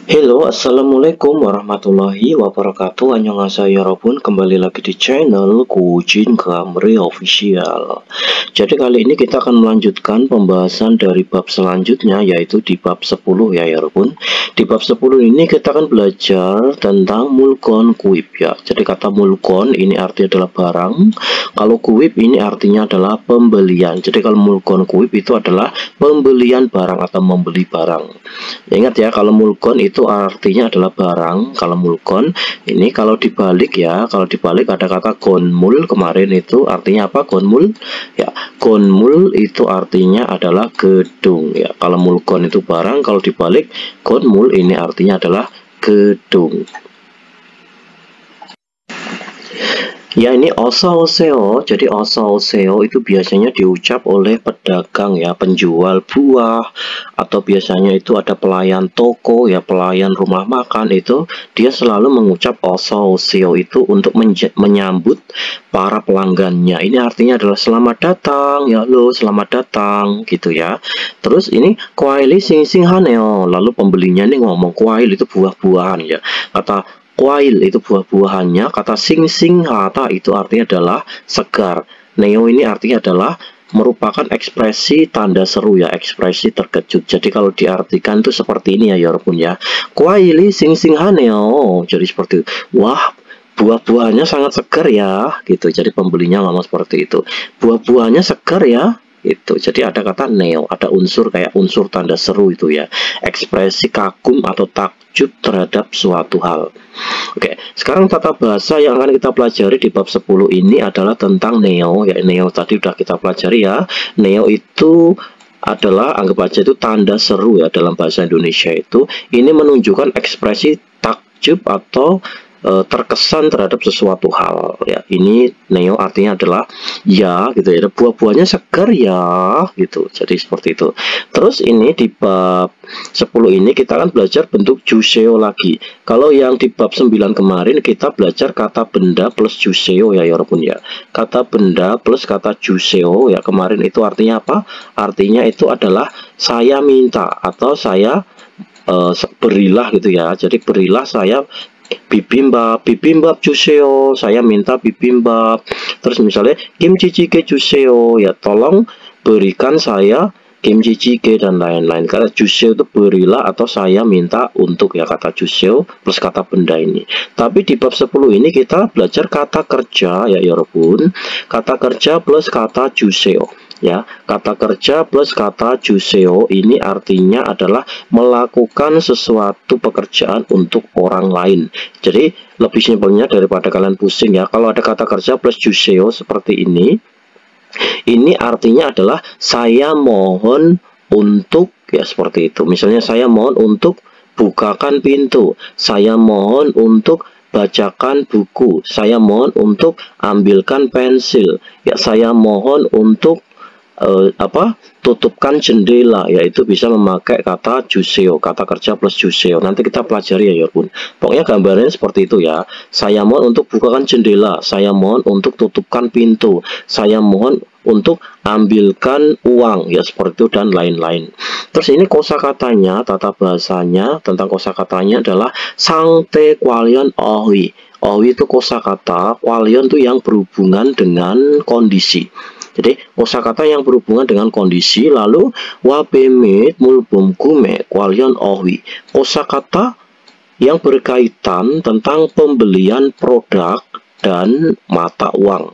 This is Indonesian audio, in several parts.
Halo, assalamualaikum warahmatullahi wabarakatuh. Annyeonghaseyo yarabbun, kembali lagi di channel Kujin Kamri Official. Jadi kali ini kita akan melanjutkan pembahasan dari bab selanjutnya, yaitu di bab 10 ya yarabbun. Di bab 10 ini kita akan belajar tentang mulkon kuib ya. Jadi kata mulkon ini artinya adalah barang, kalau kuib ini artinya adalah pembelian. Jadi kalau mulkon kuib itu adalah pembelian barang atau membeli barang. Ingat ya, kalau mulkon itu artinya adalah barang. Kalau mulkon ini kalau dibalik ya, kalau dibalik ada kata gonmul. Kemarin itu artinya apa gonmul? Ya, gonmul itu artinya adalah gedung ya. Kalau mulkon itu barang, kalau dibalik gonmul ini artinya adalah gedung. Ya, ini ososeo. Jadi ososeo itu biasanya diucap oleh pedagang ya, penjual buah, atau biasanya itu ada pelayan toko ya, pelayan rumah makan, itu dia selalu mengucap ososeo itu untuk menyambut para pelanggannya. Ini artinya adalah selamat datang ya, lo selamat datang gitu ya. Terus ini kwaili sing sing haneo, lalu pembelinya nih ngomong kwail itu buah-buahan ya. Kata kwail itu buah-buahannya, kata sing-sing hata itu artinya adalah segar. Neo ini artinya adalah merupakan ekspresi tanda seru ya, ekspresi terkejut. Jadi kalau diartikan itu seperti ini ya yarabbun ya. Kwaili sing-sing haneo. Jadi seperti itu. Wah, buah-buahnya sangat segar ya gitu. Jadi pembelinya ngomong seperti itu. Buah-buahnya segar ya. Itu jadi ada kata neo, ada unsur kayak unsur tanda seru itu ya, ekspresi kagum atau takjub terhadap suatu hal. Oke, sekarang tata bahasa yang akan kita pelajari di bab 10 ini adalah tentang neo ya. Neo tadi sudah kita pelajari ya. Neo itu adalah, anggap aja itu tanda seru ya dalam bahasa Indonesia itu. Ini menunjukkan ekspresi takjub atau terkesan terhadap sesuatu hal ya. Ini neo artinya adalah ya gitu ya, buah-buahnya segar ya gitu. Jadi seperti itu. Terus ini di bab 10 ini kita akan belajar bentuk juseo lagi. Kalau yang di bab 9 kemarin kita belajar kata benda plus juseo ya yarabbun ya. Kata benda plus kata juseo ya, kemarin itu artinya apa? Artinya itu adalah saya minta atau saya berilah gitu ya. Jadi berilah saya bibimbap, bibimbap juseo, saya minta bibimbap. Terus misalnya kimchi jjigae juseo ya, tolong berikan saya kimchi jjigae dan lain-lain. Karena juseo itu berilah atau saya minta untuk ya, kata juseo plus kata benda ini. Tapi di bab 10 ini kita belajar kata kerja ya yarabbun. Kata kerja plus kata juseo ya. Kata kerja plus kata juseo ini artinya adalah melakukan sesuatu pekerjaan untuk orang lain. Jadi lebih simpelnya daripada kalian pusing ya, kalau ada kata kerja plus juseo seperti ini artinya adalah saya mohon untuk ya, seperti itu. Misalnya saya mohon untuk bukakan pintu, saya mohon untuk bacakan buku, saya mohon untuk ambilkan pensil ya, saya mohon untuk tutupkan jendela, yaitu bisa memakai kata juseo, kata kerja plus juseo. Nanti kita pelajari ya yarabbun. Pokoknya gambarnya seperti itu ya. Saya mohon untuk bukakan jendela, saya mohon untuk tutupkan pintu, saya mohon untuk ambilkan uang ya, seperti itu dan lain-lain. Terus ini kosakatanya, tata bahasanya tentang kosakatanya adalah sangte kwalion ohi. Ohi itu kosakata, kwalion itu yang berhubungan dengan kondisi. Jadi kosakata yang berhubungan dengan kondisi. Lalu wabemit mulbum gume kwalion ohi, kosakata yang berkaitan tentang pembelian produk dan mata uang.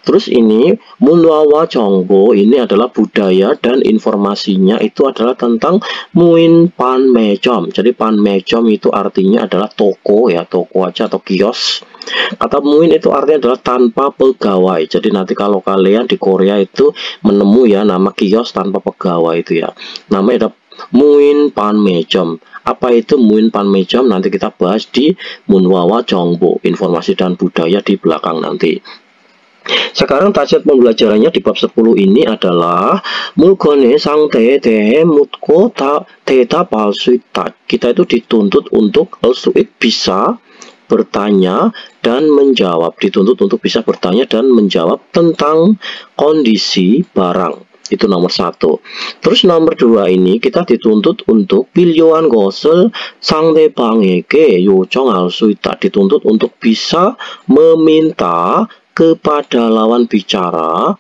Terus ini munwawa jongbo, ini adalah budaya dan informasinya itu adalah tentang muin pan mejom. Jadi pan mejom itu artinya adalah toko ya, toko aja atau kios. Kata muin itu artinya adalah tanpa pegawai. Jadi nanti kalau kalian di Korea itu menemu ya nama kios tanpa pegawai itu ya, namanya ada muin pan mejom. Apa itu muin pan mejom? Nanti kita bahas di munwawa jongbo, informasi dan budaya di belakang nanti. Sekarang target pembelajarannya di bab 10 ini adalah mulgone sangte te mutko ta teta palsuita. Kita itu dituntut untuk suit bisa bertanya dan menjawab, dituntut untuk bisa bertanya dan menjawab tentang kondisi barang. Itu nomor 1. Terus nomor 2 ini kita dituntut untuk 필요한 것을 상대방에게 요청할 수 있다. Dituntut untuk bisa meminta kepada lawan bicara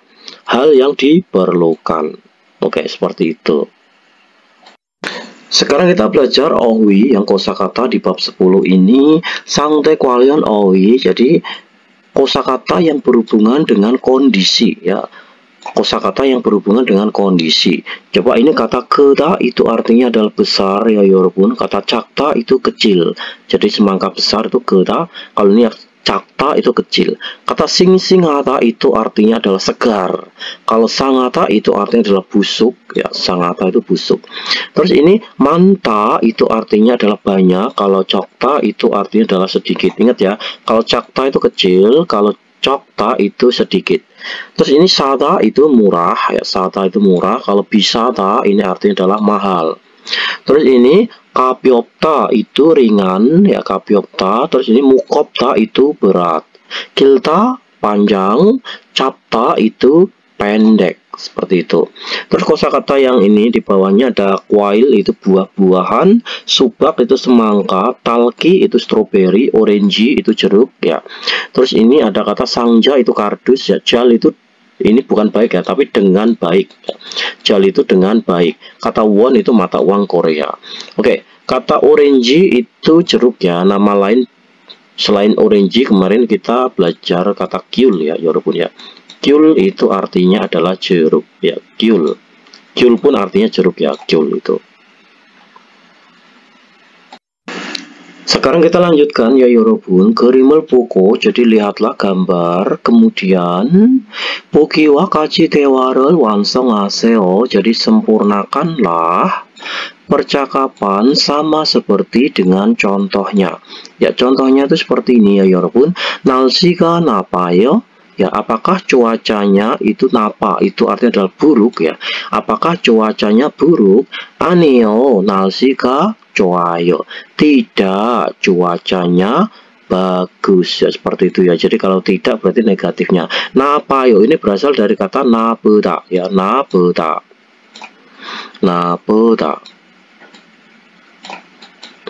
hal yang diperlukan. Oke, seperti itu. Sekarang kita belajar 어휘 yang kosakata di bab 10 ini 상대 관련 어휘. Jadi kosakata yang berhubungan dengan kondisi ya. Kosakata yang berhubungan dengan kondisi. Coba ini kata keda itu artinya adalah besar ya 여러분. Kata 작다 itu kecil. Jadi semangka besar itu keda. Kalau ini 작다 itu kecil. Kata 싱싱하다 itu artinya adalah segar. Kalau 상하다 itu artinya adalah busuk ya. 상하다 itu busuk. Terus ini 많다 itu artinya adalah banyak. Kalau 적다 itu artinya adalah sedikit. Ingat ya. Kalau 작다 itu kecil. Kalau 적다 itu sedikit. Terus ini 싸다 itu murah ya. 싸다 itu murah. Kalau 비싸다 ini artinya adalah mahal. Terus ini 가볍다 itu ringan ya, 가볍다. Terus ini 무겁다 itu berat. 길다 panjang, 좁다 itu pendek. Seperti itu. Terus kosakata yang ini di bawahnya ada 과일 itu buah-buahan, 수박 itu semangka, talki itu stroberi, orange itu jeruk ya. Terus ini ada kata 상자 itu kardus ya, jar itu ini bukan baik ya, tapi dengan baik. Jal itu dengan baik. Kata won itu mata uang Korea. Oke, kata orange itu jeruk ya. Nama lain selain orange kemarin kita belajar kata kyul ya, walaupun ya. Kyul itu artinya adalah jeruk ya, kyul. Kyul pun artinya jeruk ya, kyul itu. Sekarang kita lanjutkan ya 여러분. 그림을 보고 jadi lihatlah gambar. Kemudian 보기와 같이 대화를 완성하세요. Jadi sempurnakanlah percakapan sama seperti dengan contohnya. Ya contohnya itu seperti ini ya 여러분. 날씨가 나빠요. Ya, apakah cuacanya itu napa? Itu artinya adalah buruk ya. Apakah cuacanya buruk? 아니요, 날씨가 좋아요. Tidak, cuacanya bagus ya, seperti itu ya. Jadi kalau tidak berarti negatifnya. 나빠요 ini berasal dari kata 나쁘다 ya, 나쁘다. 나쁘다.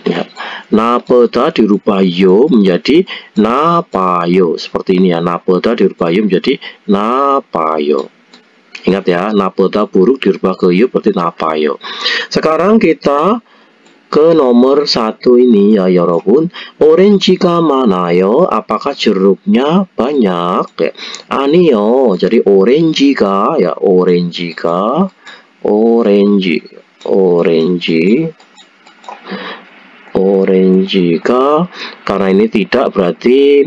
Ya. 나쁘다 dirubah yo menjadi 나빠요. Seperti ini ya. 나쁘다 dirubah yo menjadi 나빠요. Ingat ya, 나쁘다 buruk dirubah ke yo berarti 나빠요. Sekarang kita ke nomor 1 ini ya 여러분. 오렌지가 많아요. Apakah jeruknya banyak? Ya. 아니요. jadi 오렌지가 ya, 오렌지가 orange karena ini tidak berarti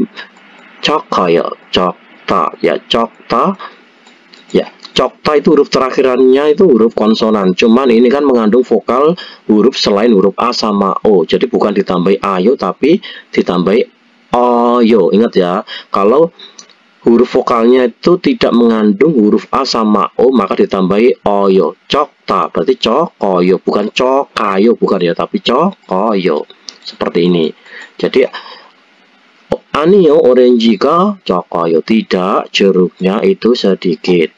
적다 ya, 적다 ya, 적다 ya. 적다 itu huruf terakhirannya itu huruf konsonan, cuman ini kan mengandung vokal huruf selain huruf A sama O, jadi bukan ditambahi ayo tapi ditambahi oyo. Ingat ya, kalau huruf vokalnya itu tidak mengandung huruf A sama O maka ditambahi oyo. 적다 berarti cokoyo, bukan cokayo, bukan ya, tapi cokoyo. Seperti ini. Jadi 아니요, 오렌지가 적어요. Tidak, jeruknya itu sedikit.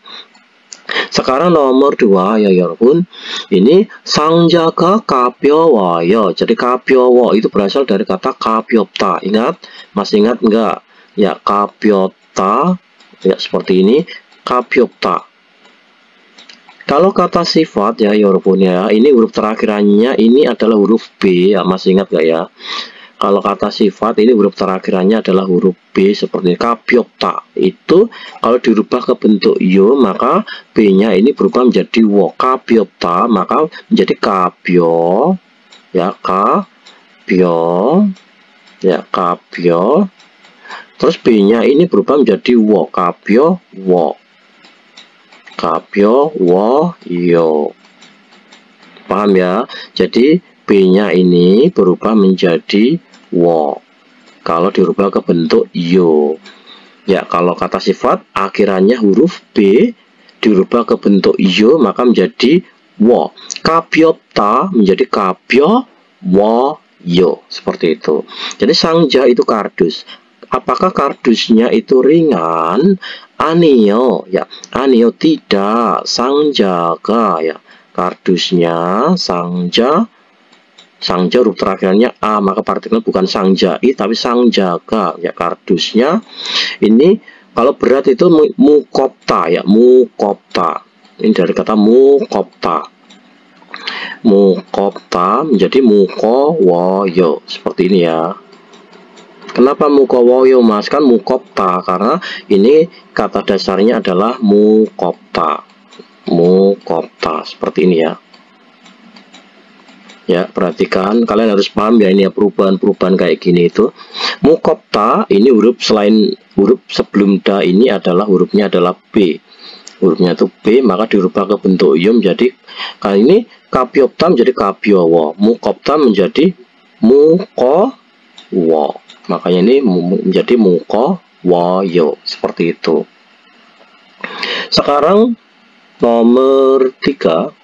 Sekarang nomor 2 ya 여러분. Ini 상자가 가벼워요. Jadi 가벼워 itu berasal dari kata 가볍다. Ingat? Masih ingat enggak? Ya, 가볍다. Ya, seperti ini. 가볍다. Kalau kata sifat ya 여러분 ya, ini huruf terakhirannya ini adalah huruf B ya, masih ingat gak ya? Kalau kata sifat ini huruf terakhirannya adalah huruf B seperti 가볍다. Itu kalau dirubah ke bentuk yo maka B-nya ini berubah menjadi wo. 가볍다 maka menjadi 가벼 ya, 가벼 ya, 가벼. Terus B-nya ini berubah menjadi wo, 가벼워. 가벼워요. Paham ya? Jadi B-nya ini berubah menjadi wo. Kalau dirubah ke bentuk yo. Ya, kalau kata sifat akhirannya huruf B dirubah ke bentuk yo maka menjadi wo. 가볍다 menjadi 가벼워요. Seperti itu. Jadi 상자 itu kardus. apakah kardusnya itu ringan? Anio, ya, anio tidak. Sangjaga, ya, kardusnya sangja huruf terakhirnya a, maka partikel bukan sangjai tapi sangjaga, ya, kardusnya ini. Kalau berat itu mukopta, ya, mukopta. Ini dari kata mukopta. Mukopta menjadi mukowoyo, seperti ini ya. Kenapa mukowoyo, Mas? Kan mukopta, karena ini kata dasarnya adalah mukopta. Mukopta, seperti ini ya. Ya, perhatikan, kalian harus paham ya, ini ya, perubahan-perubahan kayak gini itu. Mukopta ini huruf, selain huruf sebelum da ini adalah hurufnya adalah B. Hurufnya itu B, maka dirubah ke bentuk yum, jadi kali ini kapiopta menjadi kapiowo, mukopta menjadi mukowo. Makanya ini menjadi mukowoyo, seperti itu. Sekarang nomor 3.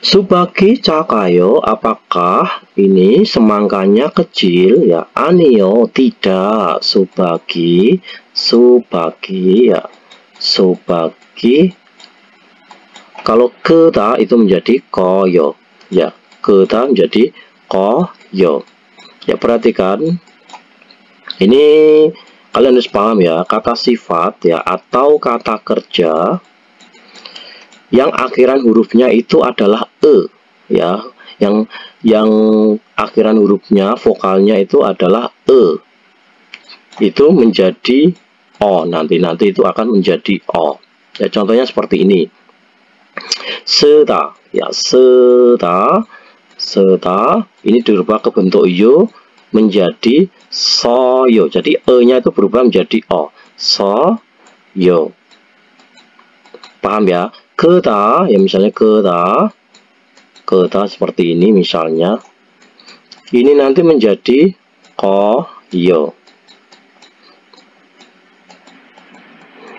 Subagi cakayo, apakah ini semangkanya kecil, ya? Anio tidak. Subagi ya, subagi. Kalau keta itu menjadi koyo, ya, keta menjadi koyo. Ya, perhatikan ini, kalian harus paham ya, kata sifat ya atau kata kerja yang akhiran hurufnya itu adalah e, ya, yang akhiran hurufnya vokalnya itu adalah e, itu menjadi o, nanti itu akan menjadi o. Ya, contohnya seperti ini. Seta, ya, seta ini dirubah ke bentuk yo menjadi soyo. Jadi e-nya itu berubah menjadi o, soyo. Paham ya? Keta, ya, misalnya keta seperti ini misalnya. Ini nanti menjadi koyo.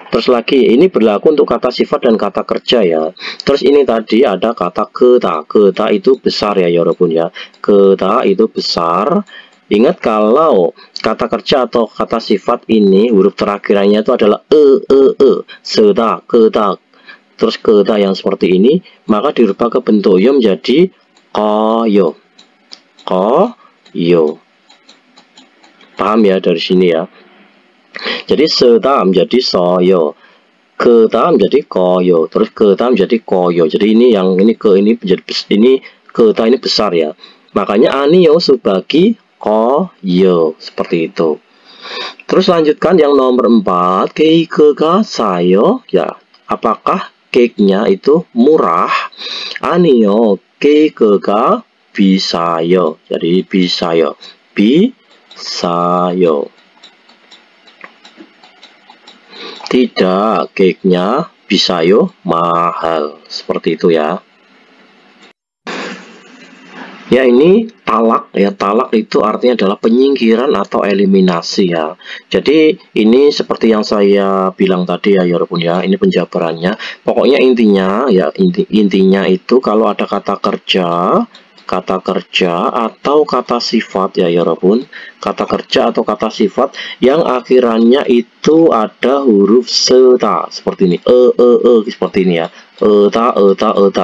Terus lagi, ini berlaku untuk kata sifat dan kata kerja ya. Terus ini tadi ada kata keta. Keta itu besar ya, yorobun ya. Keta itu besar. Ingat kalau kata kerja atau kata sifat ini huruf terakhirannya itu adalah e. Seta, keta. Terus keta yang seperti ini, maka dirubah ke bentuk yo menjadi koyo. Koyo. Paham ya dari sini ya? Jadi seta menjadi soyo, keta menjadi koyo, terus keta menjadi koyo. Jadi ini yang ini ke ini menjadi ini keta ini besar ya. Makanya anio subagi koyo, seperti itu. Terus lanjutkan yang nomor 4, keikega sayo, ya. Apakah cake-nya itu murah? Anio keikega bisayo. Jadi bisayo. Bisayo. Tidak, cake-nya bisayo mahal. Seperti itu ya. Ya, ini talak ya. Talak itu artinya adalah penyingkiran atau eliminasi ya. Jadi ini seperti yang saya bilang tadi ya, yorobun ya. Ini penjabarannya. Pokoknya intinya ya, intinya itu kalau ada kata kerja atau kata sifat ya, yorobun. Kata kerja atau kata sifat yang akhirannya itu ada huruf seta seperti ini. Seperti ini ya. Eta.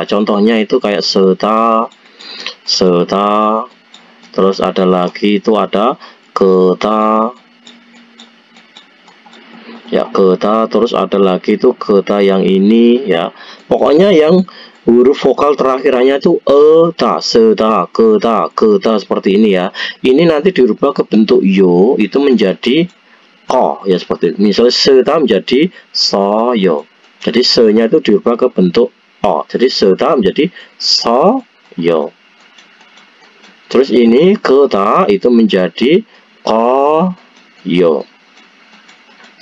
Contohnya itu kayak seta, terus ada lagi itu ada keta, ya, keta, terus ada lagi itu keta yang ini ya. Pokoknya yang huruf vokal terakhirannya itu eta, seta, keta seperti ini ya. Ini nanti dirubah ke bentuk yo itu menjadi ko ya, seperti itu. Misalnya seta menjadi soyo. Jadi se-nya itu dirubah ke bentuk o. Jadi seta menjadi soyo. Terus ini keta itu menjadi koyo.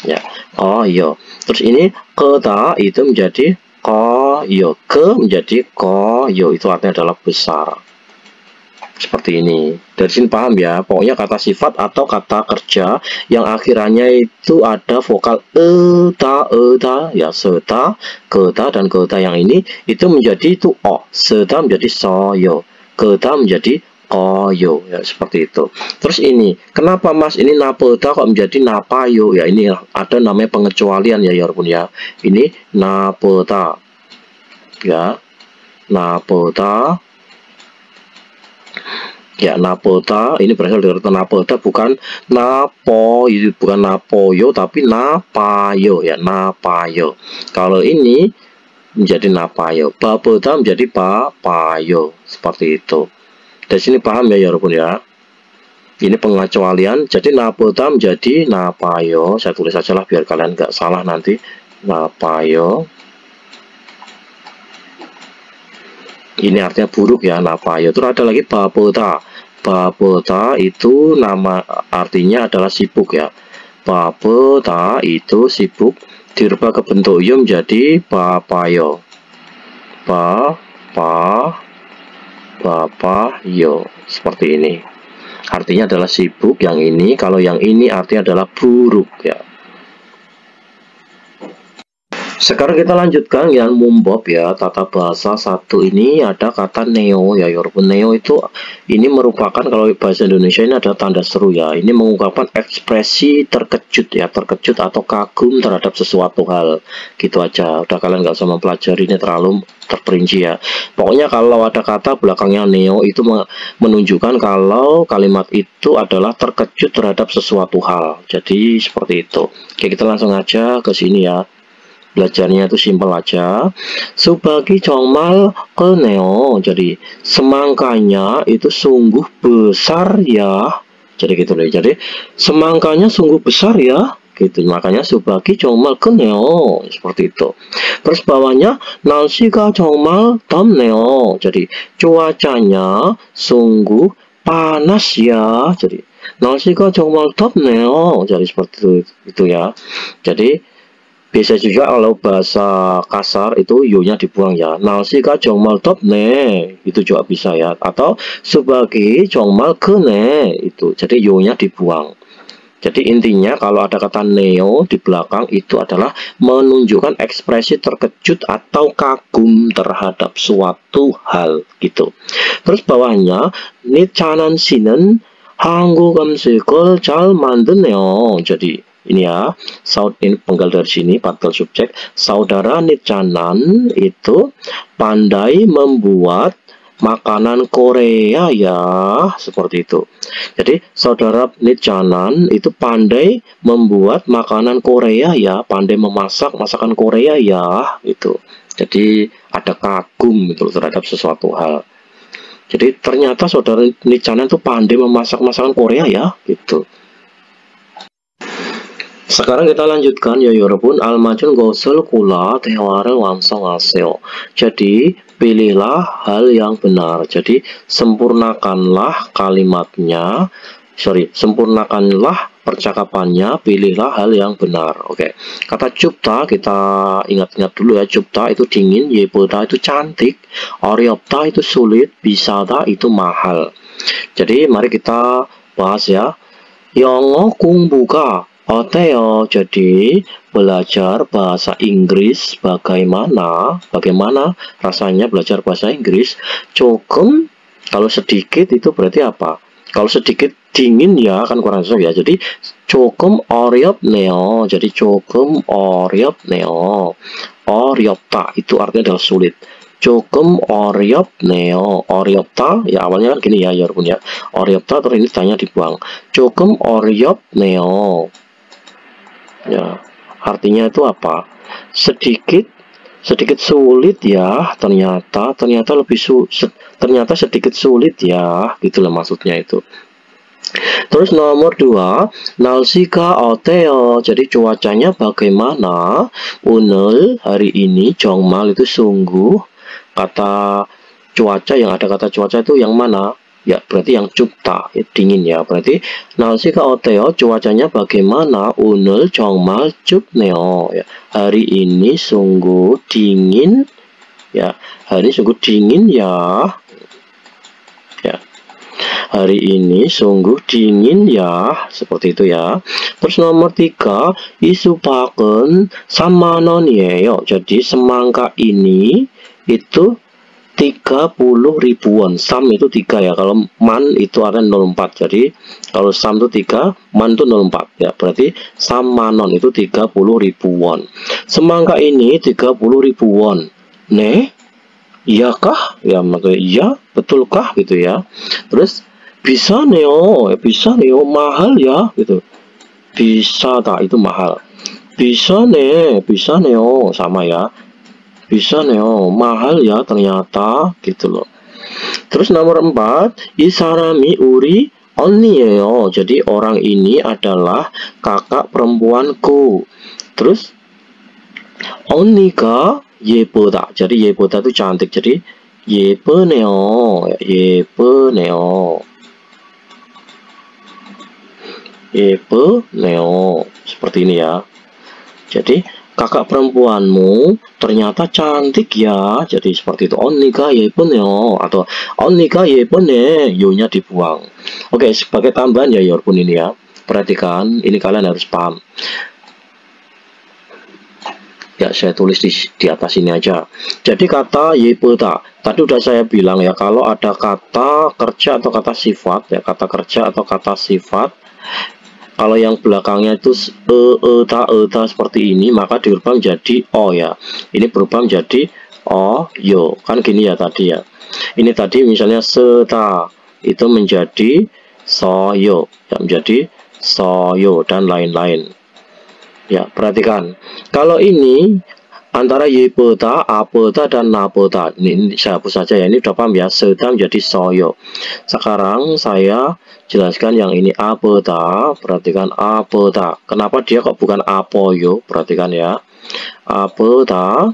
Ya, koyo. Terus ini keta itu menjadi koyo. Ke menjadi koyo. Itu artinya adalah besar. Seperti ini. Dari sini paham ya. Pokoknya kata sifat atau kata kerja yang akhirannya itu ada vokal eta, ya, seta, keta, dan keta yang ini itu menjadi itu o. Seta menjadi soyo. Keta menjadi oyo ya, seperti itu. Terus ini, kenapa Mas ini napeda kok menjadi napayo ya? Ini ada namanya pengecualian ya walaupun ya. Ini napeda ya, napeda ya, napeda ini berasal dari kata napeda, bukan napo, itu bukan napoyo tapi napayo ya, napayo. Kalau ini menjadi napayo, bapeda menjadi papayo, seperti itu. Dari sini paham ya walaupun ya. Ini pengecualian, jadi napeda menjadi napayo. Saya tulis saja lah biar kalian nggak salah nanti. Napayo. Ini artinya buruk ya, napayo. Terus ada lagi bapeda. Bapeda itu nama artinya adalah sibuk ya. Bapeda itu sibuk, dirubah ke bentuk yo menjadi papayo. Papayo, seperti ini. Artinya adalah sibuk yang ini, kalau yang ini artinya adalah buruk ya. Sekarang kita lanjutkan yang mumbob ya, tata bahasa satu ini ada kata neo ya, walaupun neo itu ini merupakan kalau bahasa Indonesia ini ada tanda seru ya, ini mengungkapkan ekspresi terkejut ya, terkejut atau kagum terhadap sesuatu hal, gitu aja. Udah kalian nggak usah mempelajari ini terlalu terperinci ya. Pokoknya kalau ada kata belakangnya neo itu menunjukkan kalau kalimat itu adalah terkejut terhadap sesuatu hal. Jadi seperti itu. Oke, kita langsung aja ke sini ya. Belajarnya itu simpel aja. Subagi 정말 크네요. Jadi semangkanya itu sungguh besar ya. Jadi gitu loh. Jadi semangkanya sungguh besar ya. Gitu. Makanya subagi 정말 크네요. Seperti itu. Terus bawahnya 날씨가 정말 덥네요. Jadi cuacanya sungguh panas ya. Jadi 날씨가 정말 덥네요. Jadi seperti itu ya. Jadi bisa juga kalau bahasa kasar itu yo-nya dibuang ya. 날씨가 정말 덥네. Itu juga bisa ya. Atau subagi 정말 크네. Itu. Jadi yo-nya dibuang. Jadi intinya kalau ada kata neo di belakang itu adalah menunjukkan ekspresi terkejut atau kagum terhadap suatu hal gitu. Terus bawahnya 니차난 씨는 한국 음식을 잘 만드네요. Jadi ini ya, ini penggal dari sini, partikel subjek. Saudara Nichanan itu pandai membuat makanan Korea ya, seperti itu. Jadi saudara Nichanan itu pandai membuat makanan Korea ya, pandai memasak masakan Korea ya, itu. Jadi ada kagum itu terhadap sesuatu hal. Jadi ternyata saudara Nichanan itu pandai memasak masakan Korea ya, gitu. Sekarang kita lanjutkan ya 여러분. 알맞은 것을 골라 대화를 완성하세요. Jadi pilihlah hal yang benar. Jadi sempurnakanlah kalimatnya. Sempurnakanlah percakapannya. Pilihlah hal yang benar. Oke. Kata 춥다 kita ingat-ingat dulu ya. 춥다 itu dingin, 예쁘다 itu cantik, 어렵다 itu sulit, 비싸다 itu mahal. Jadi mari kita bahas ya. 영어 공부가 어때요? Jadi belajar bahasa Inggris bagaimana rasanya belajar bahasa Inggris? 조금, kalau sedikit itu berarti apa? Kalau sedikit dingin ya kan kurang sesuai ya. Jadi 조금 어렵네요. Jadi 조금 어렵네요. 어렵다 itu artinya adalah sulit. 조금 어렵네요. 어렵다 ya awalnya kan gini ya 여러분 ya. 어렵다 terus ini tanya dibuang. 조금 어렵네요. Ya, artinya itu apa? Sedikit sulit ya, ternyata sedikit sulit ya, gitulah maksudnya itu. Terus nomor 2, 날씨가 어때요? Jadi cuacanya bagaimana? 오늘 hari ini, 정말 itu sungguh. Kata cuaca yang ada kata cuaca itu yang mana? Ya berarti yang 춥다, dingin ya. Berarti 날씨가 어때요? Cuacanya bagaimana? 오늘 정말 춥네요. Ya, hari ini sungguh dingin ya. Hari ini sungguh dingin ya. Ya. Hari ini sungguh dingin ya. Seperti itu ya. Terus nomor 3, 이 수박은 3만 원이에요. Jadi semangka ini itu 30 ribuan. Sam itu 3 ya. Kalau man itu ada 04. Jadi kalau sam itu 3, man itu 04 ya. Berarti samanon itu 30 ribuan. Semangka ini 30 ribuan. Nih, iyakah? Ya, makanya iya, betulkah gitu ya. Terus bisa neo, bisa neo, mahal ya gitu. Bisa tak itu mahal. Bisa neo sama ya. Bisa neo, mahal ya ternyata gitu loh. Terus nomor 4, Isarami uri onnieyo. Jadi orang ini adalah kakak perempuanku. Terus onniga yepoda. Jadi yepoda itu cantik. Jadi yeponeo, yeponeo. Yeponeo. Seperti ini ya. Jadi kakak perempuanmu ternyata cantik ya. Jadi seperti itu. Onniga yeponeo atau onniga yepone, yo-nya dibuang. Oke, sebagai tambahan ya yorpun ini ya. Perhatikan, ini kalian harus paham. Ya, saya tulis di atas ini aja. Jadi kata yepota, tadi udah saya bilang ya, kalau ada kata kerja atau kata sifat ya, kata kerja atau kata sifat, kalau yang belakangnya itu eta seperti ini, maka dirubah menjadi o ya. Ini berubah menjadi o yo. Kan gini ya tadi ya. Ini tadi misalnya seta itu menjadi soyo, ya menjadi soyo dan lain-lain. Ya, perhatikan. Kalau ini antara yepota, apota dan napota. Ini saya hapus saja ya. Ini udah paham ya. Seta menjadi soyo. Sekarang saya jelaskan yang ini apota. Perhatikan apota. Kenapa dia kok bukan apoyo? Perhatikan ya. Apota.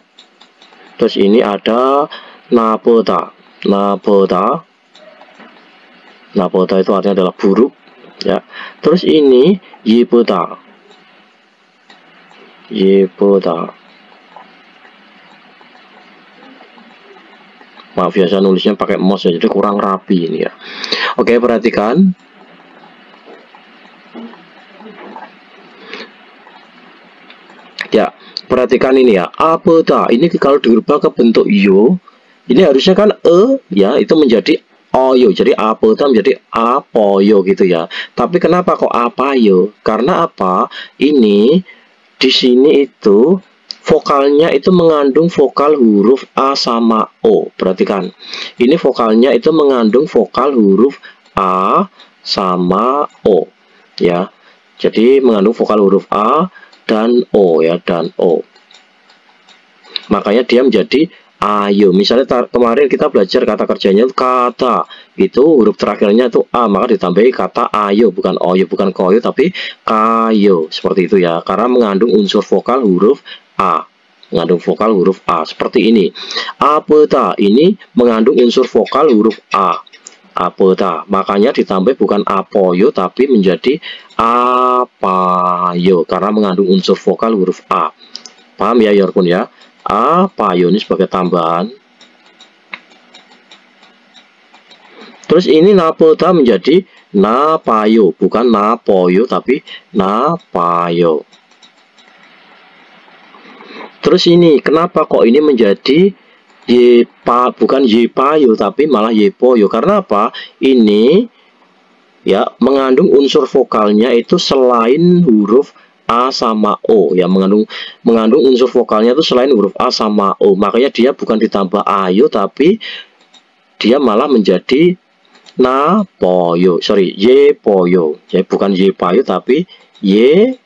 Terus ini ada napota. Napota. Napota itu artinya adalah buruk ya. Terus ini yepota. Yepota. Maaf ya, saya nulisnya pakai mouse ya, jadi kurang rapi ini ya. Oke, perhatikan. Ya, perhatikan ini ya. Apota. Ini kalau dirubah ke bentuk yo, ini harusnya kan ya, itu menjadi oyo. Jadi apota menjadi apoyo gitu ya. Tapi kenapa kok apayo? Karena apa? Ini di sini itu vokalnya itu mengandung vokal huruf A sama O. Perhatikan. Ini vokalnya itu mengandung vokal huruf A sama O. Ya. Jadi mengandung vokal huruf A dan O ya, dan O. Makanya dia menjadi ayo. Misalnya kemarin kita belajar kata kerjanya itu kata. Itu huruf terakhirnya itu A, maka ditambahi kata ayo, bukan oyo, bukan koyo, tapi kayo. Seperti itu ya, karena mengandung unsur vokal huruf A. Mengandung vokal huruf A. Seperti ini. Apeta ini mengandung unsur vokal huruf A. Apeta. Makanya ditambah bukan apoyo, tapi menjadi apayo. Karena mengandung unsur vokal huruf A. Paham ya, Yorpun ya? Apayo ini sebagai tambahan. Terus ini napota menjadi napayo, bukan napoyo tapi napayo. Terus ini kenapa kok ini menjadi yepa, bukan yepayo tapi malah yepoyo? Karena apa? Ini ya mengandung unsur vokalnya itu selain huruf A sama O ya, mengandung unsur vokalnya itu selain huruf A sama O. Makanya dia bukan ditambah ayo tapi dia malah menjadi napoyo, sorry, yepoyo. Jadi bukan yepayo tapi yepoyo.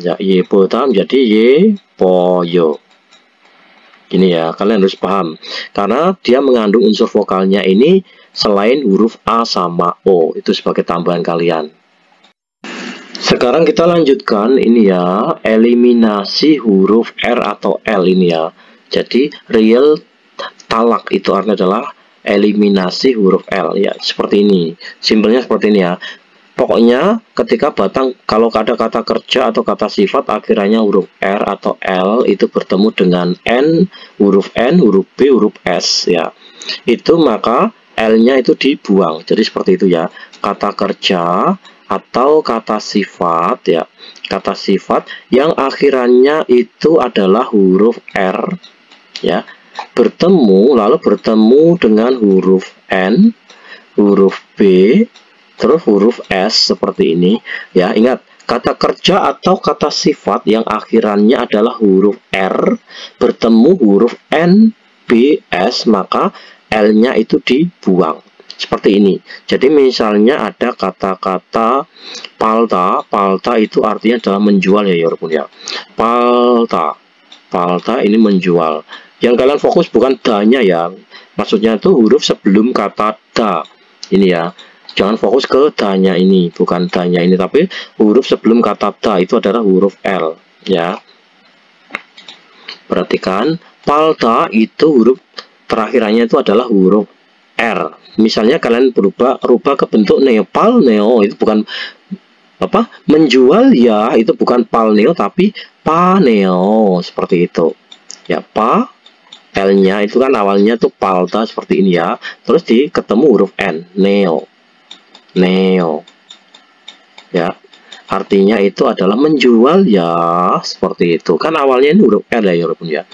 Ya, yepota menjadi yepoyo. Gini ya, kalian harus paham. Karena dia mengandung unsur vokalnya ini selain huruf A sama O. Itu sebagai tambahan kalian. Sekarang kita lanjutkan ini ya, eliminasi huruf R atau L ini ya. Jadi real talak itu artinya adalah eliminasi huruf L ya, seperti ini. Simpelnya seperti ini ya. Pokoknya ketika batang, kalau ada kata kerja atau kata sifat akhirnya huruf R atau L itu bertemu dengan N, huruf B, huruf S ya. Itu maka L-nya itu dibuang. Jadi seperti itu ya. Kata kerja atau kata sifat ya. Kata sifat yang akhirannya itu adalah huruf R ya. bertemu, lalu bertemu dengan huruf N, huruf B, terus huruf S seperti ini. Ya, ingat, kata kerja atau kata sifat yang akhirannya adalah huruf R bertemu huruf N, B, S, maka L-nya itu dibuang. Seperti ini. Jadi misalnya ada kata-kata palta. Palta itu artinya adalah menjual ya walaupun ya. Palta. Palta ini menjual. Yang kalian fokus bukan da-nya ya. Maksudnya itu huruf sebelum kata da. Ini ya. Jangan fokus ke da-nya ini, bukan da-nya ini, tapi huruf sebelum kata da itu adalah huruf L ya. Perhatikan, palta itu huruf terakhirannya itu adalah huruf R. Misalnya kalian rubah ke bentuk neo, pal neo itu bukan apa? Menjual ya, itu bukan pal neo tapi pa neo seperti itu. Ya, pa L-nya itu kan awalnya tuh palta seperti ini ya. Terus ketemu huruf N, neo. Neo. Ya. Artinya itu adalah menjual ya, seperti itu. Kan awalnya ini huruf L ya, walaupun ya.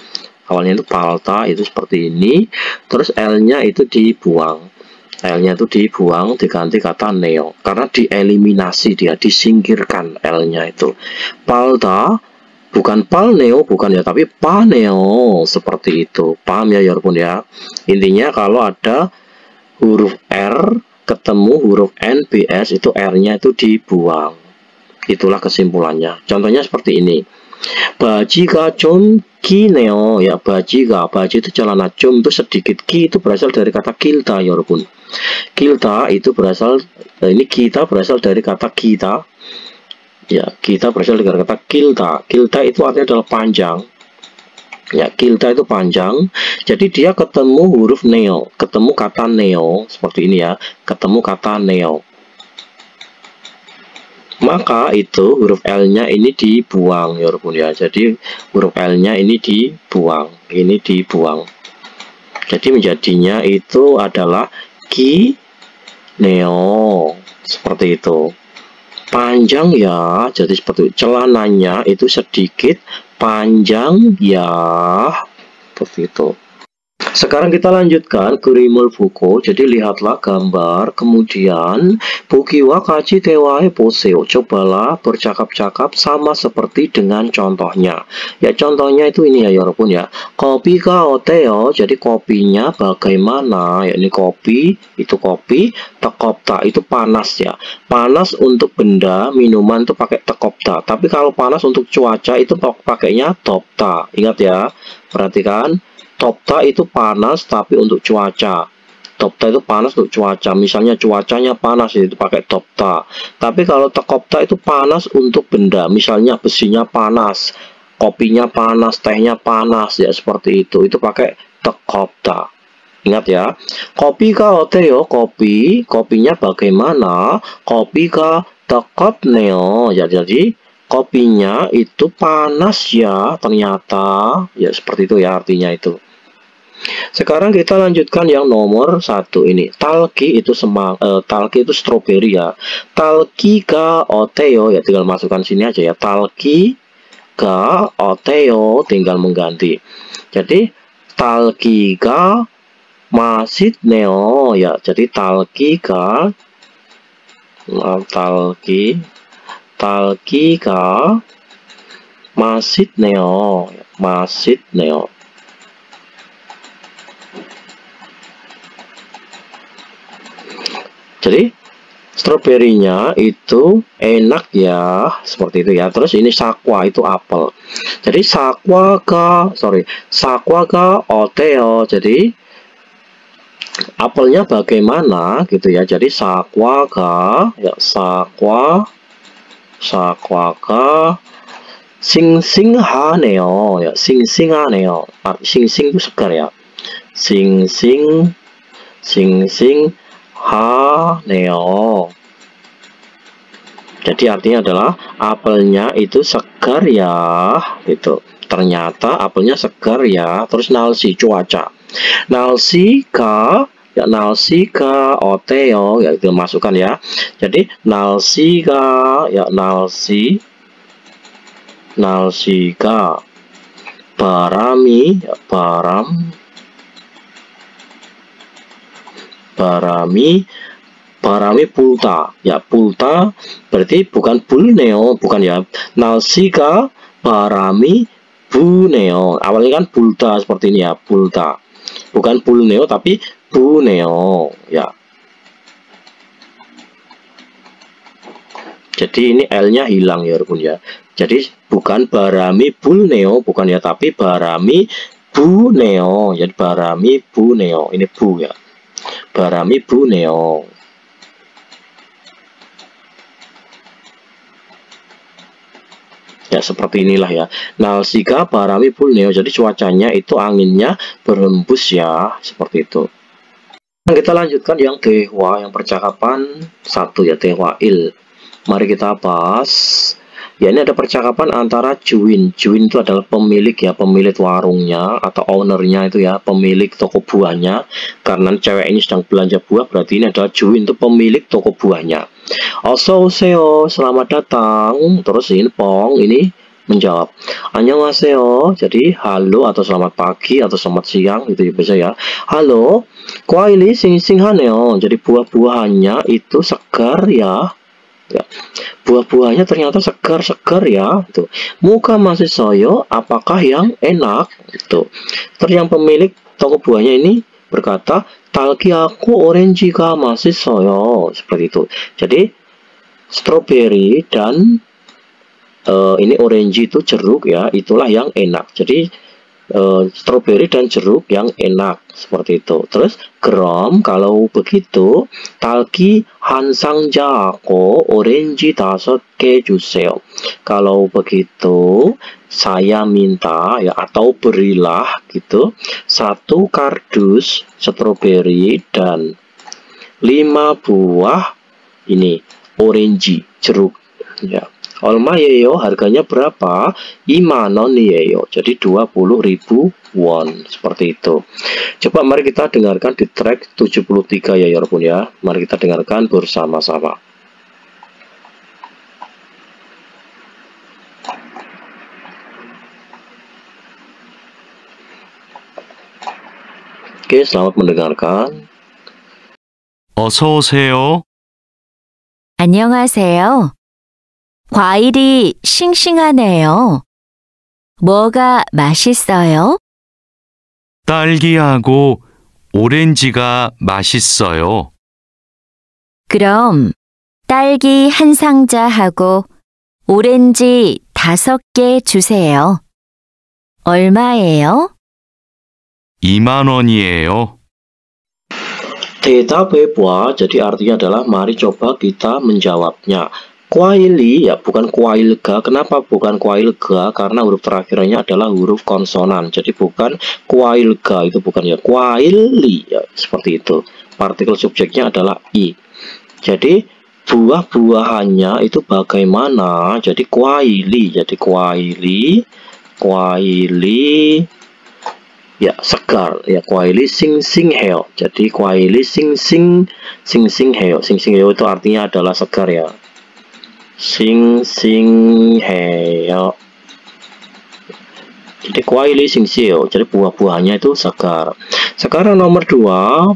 Awalnya itu palta itu seperti ini, terus L-nya itu dibuang. L-nya itu dibuang, diganti kata neo. Karena dieliminasi dia, disingkirkan L-nya itu. Palta, bukan pal neo, bukan ya, tapi pa neo, seperti itu. Paham ya, walaupun ya. Intinya kalau ada huruf R ketemu huruf N, B, S, itu R-nya itu dibuang. Itulah kesimpulannya. Contohnya seperti ini. Bajiga 좀 기네요. Ya, bajiga. Baji itu celana, 좀 itu sedikit. Ki itu berasal dari kata kilta, ya walaupun. Kilta itu berasal, ini kita berasal dari kata kita. Ya, kita berasal dari kata kilta. Kilta itu artinya adalah panjang. Ya, kilta itu panjang. Jadi dia ketemu huruf neo, ketemu kata neo seperti ini ya. Ketemu kata neo. Maka itu huruf L-nya ini dibuang ya walaupun ya. Jadi huruf L-nya ini dibuang, ini dibuang. Jadi menjadinya itu adalah ki neo seperti itu. Panjang ya, jadi seperti itu. Celananya itu sedikit panjang ya, seperti itu. Sekarang kita lanjutkan kurimul buku. Jadi lihatlah gambar, kemudian bukiwa kaji tewae poseo. Cobalah bercakap-cakap sama seperti dengan contohnya. Ya, contohnya itu ini ya walaupun ya. Kopi ka oteo. Jadi kopinya bagaimana? Ya, ini kopi, itu kopi. Tekopta itu panas ya. Panas untuk benda, minuman itu pakai tekopta. Tapi kalau panas untuk cuaca itu pakainya topta. Ingat ya, perhatikan. Topta itu panas tapi untuk cuaca. Topta itu panas untuk cuaca. Misalnya cuacanya panas itu pakai topta. Tapi kalau tekopta itu panas untuk benda. Misalnya besinya panas, kopinya panas, tehnya panas ya seperti itu. Itu pakai tekopta. Ingat ya. Kopi ka oteo, kopi, kopinya bagaimana? Kopi ka tekopneo. Ya, jadi kopinya itu panas ya ternyata. Ya seperti itu ya artinya itu. Sekarang kita lanjutkan yang nomor 1 ini. Talki itu talki itu stroberi ya. Talki ga oteo ya tinggal masukkan sini aja ya. Talki ga oteo tinggal mengganti. Jadi talki ga masitneo ya. Jadi talki ga masitneo, masitneo. Jadi stroberinya itu enak ya, seperti itu ya. Terus ini sakwa itu apel. Jadi sakwa ga oteo. Jadi apelnya bagaimana gitu ya. Jadi sakwa ga ya, sakwa ga 싱싱하네요. ya, 싱싱하네요. 싱싱 itu segar ya. 싱싱하네요. Jadi artinya adalah apelnya itu segar ya, gitu. Ternyata apelnya segar ya. Terus nalsi cuaca. Nalsi가 ya, nalsi가 어때요? Ya itu masukkan ya. Jadi nalsi가 ya, nalsi가 바람이 ya, 바람 Barami pulta. Ya, pulta berarti bukan bulneo, bukan ya. Nalsika barami buneo. Awalnya kan pulta seperti ini ya, pulta. Bukan bulneo tapi buneo ya. Jadi ini L-nya hilang ya, Rukun ya. Jadi bukan barami bulneo, bukan ya, tapi barami buneo. Jadi barami buneo. Ini bu ya. Barami buneo. Ya, seperti inilah ya. Nalsika barami bulneo. Jadi cuacanya itu anginnya berhembus ya, seperti itu. Kita lanjutkan yang tehwa, yang percakapan 1 ya, tehwa il. Mari kita bahas. Ya, ini ada percakapan antara Juin. Juin itu adalah pemilik ya, pemilik warungnya atau ownernya itu ya, pemilik toko buahnya. Karena cewek ini sedang belanja buah, berarti ini adalah Juin itu pemilik toko buahnya. Oso seo, selamat datang. Terus ini Pong ini menjawab annyeonghaseyo, jadi halo atau selamat pagi atau selamat siang itu bisa ya. Halo, kwaili sing-singhaneo, jadi buah-buahannya itu segar ya. Ya, buah-buahnya ternyata segar-segar ya. Tuh. Muka masih soyo, apakah yang enak? Itu. Terus yang pemilik toko buahnya ini berkata, talki aku orange masih soyo, seperti itu. Jadi strawberry dan ini orange itu jeruk ya, itulah yang enak. Jadi strawberry dan jeruk yang enak seperti itu. Terus gerom kalau begitu talki hansang jako orange 5개 주세요. Kalau begitu saya minta ya, atau berilah gitu 1 kardus strawberry dan 5 buah ini orange jeruk ya. Olmayeyo, harganya berapa? 5,000 yeyo. Jadi 20.000 won. Seperti itu. Coba mari kita dengarkan di track 73 ya, Yorpun ya. Mari kita dengarkan bersama-sama. Oke, selamat mendengarkan. 어서 오세요. 안녕하세요. 과일이 싱싱하네요. 뭐가 맛있어요? 딸기하고 오렌지가 맛있어요. 그럼 딸기 한 상자하고 오렌지 5개 주세요. 얼마예요? 2만 원이에요. Theta bebwa, jadi artinya adalah mari coba kita menjawabnya. Kwaili ya, bukan kwailga. Kenapa bukan kwailga? Karena huruf terakhirnya adalah huruf konsonan. Jadi bukan kwailga, itu bukan ya. Kwaili ya, seperti itu. Partikel subjeknya adalah i. Jadi buah-buahannya itu bagaimana? Jadi kwaili. Jadi kwaili ya segar ya, kwaili sing heo. Jadi kwaili sing heo. Sing heo itu artinya adalah segar ya. Sing heo. Jadi kwaili sing heo. Jadi buah-buahannya itu segar. Sekarang nomor 2,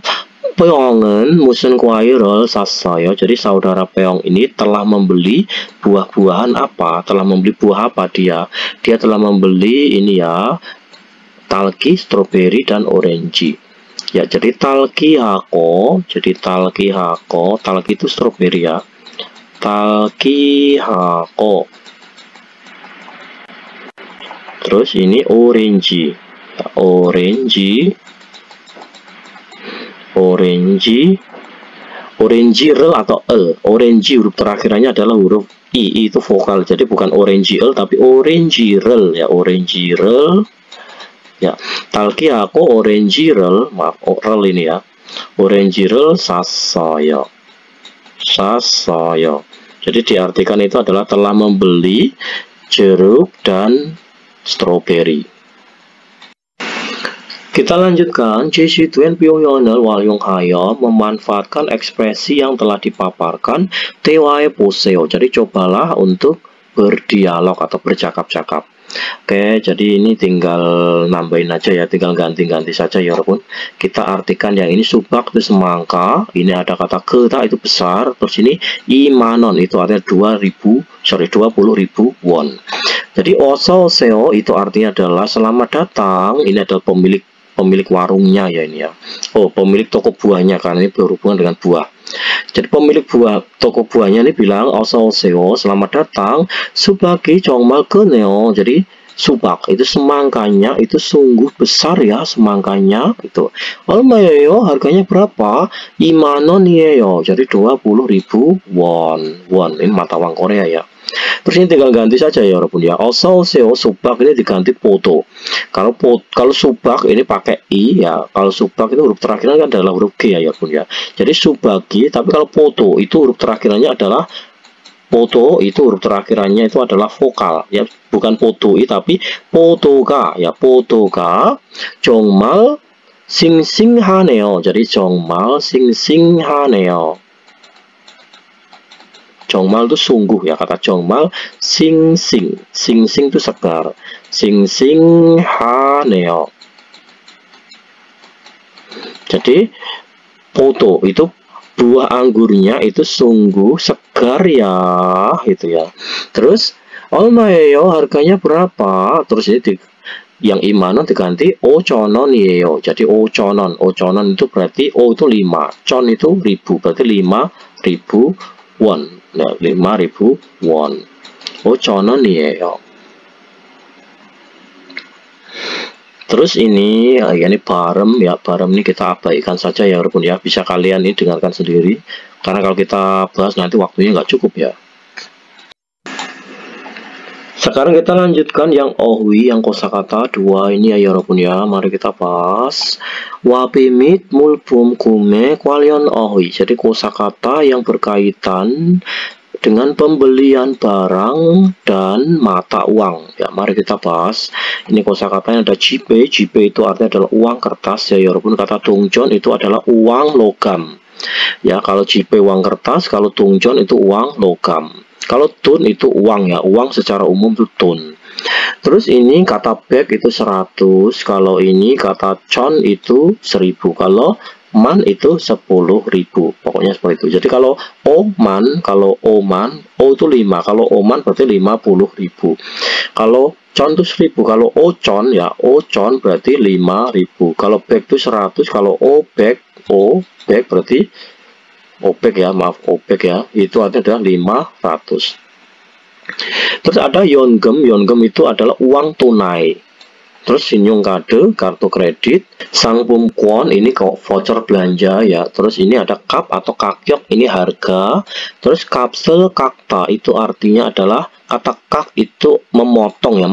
Peongen musen kwairol sasayo. Jadi saudara Peong ini telah membeli buah-buahan apa? Telah membeli buah apa dia? Dia telah membeli ini ya, talki, strawberry dan orange. Ya, jadi talki hako. Jadi talki hako. Talki itu strawberry ya. Talki hako. Terus ini orange. Ya, orange rel atau e. Orange huruf terakhirannya adalah huruf i. Itu vokal. Jadi bukan orange l tapi orange rel ya. Orange rel. Ya, talki aku orange rel, maaf, rel ini ya. Orange rel sasayo. Jadi diartikan itu adalah telah membeli jeruk dan strawberry. Kita lanjutkan. Jesi Tuen Pyongyonel Walyong Hayo memanfaatkan ekspresi yang telah dipaparkan Tewae Poseo. Jadi cobalah untuk berdialog atau bercakap-cakap. Oke, jadi ini tinggal nambahin aja ya, tinggal ganti-ganti saja ya walaupun kita artikan yang ini subak itu semangka, ini ada kata keta itu besar, terus ini imanon itu artinya 20.000 won. Jadi oso seo itu artinya adalah selamat datang, ini adalah pemilik warungnya ya ini ya. Oh, pemilik toko buahnya karena ini berhubungan dengan buah. Jadi pemilik toko buahnya ini bilang 어서오세요, selamat datang. Subaki 정말 크네요. Jadi subak itu semangkanya itu sungguh besar ya, semangkanya itu. 얼마예요? Harganya berapa? 2만원이에요. Jadi 20.000 won. Won ini mata uang Korea ya. Terus ini tinggal ganti saja ya walaupun ya. 어서오세요 subak ini diganti poto. Kalau subak ini pakai i ya. Kalau subak itu huruf terakhirannya adalah huruf g ya walaupun ya. Jadi subagi, tapi kalau poto itu huruf terakhirannya adalah poto, itu huruf terakhirannya itu adalah vokal ya, bukan potoi tapi potoga ya. Potoga 정말 싱싱하네요. jadi 정말 싱싱하네요. 정말 itu sungguh ya, kata 정말 싱싱 itu segar, 싱싱하네요. jadi poto itu buah anggurnya itu sungguh segar ya, gitu ya. Terus 얼마예요? harganya berapa? Terus ini yang imanon diganti 5,000원이에요. jadi 5,000원 itu berarti o itu 5, con itu 1000, berarti 5.000 won. Nah, 5.000 won. 5,000원이에요. Terus ini barem ya, barem ini kita abaikan saja ya walaupun ya, bisa kalian ini dengarkan sendiri karena kalau kita bahas nanti waktunya nggak cukup ya. Sekarang kita lanjutkan yang ohwi, yang kosakata 2 ini ya walaupun ya, mari kita bahas. Wapimit mulbum kume kwalion ohwi. Jadi kosakata yang berkaitan dengan pembelian barang dan mata uang ya, mari kita bahas. Ini kosakatanya ada jipe. Jipe itu artinya adalah uang kertas ya walaupun kata tungjon itu adalah uang logam ya. Kalau jipe uang kertas, kalau tungjon itu uang logam. Kalau tun itu uang ya, uang secara umum itu tun. Terus ini kata bag itu 100, kalau ini kata con itu 1000, kalau man itu 10.000, pokoknya seperti itu. Jadi kalau oman, o itu 5, kalau oman berarti 50.000. Kalau con itu 1000, kalau ocon ya, ocon berarti 5.000. Kalau bag itu 100, kalau bag berarti obek ya, maaf obek ya, itu artinya adalah 500. Terus ada yongem. Yongem itu adalah uang tunai. Terus sinyung kade, kartu kredit, sangpum kwon ini voucher belanja ya. Terus ini ada kap atau kakyok, ini harga. Terus kapsel kakta itu artinya adalah kata kak itu memotong ya,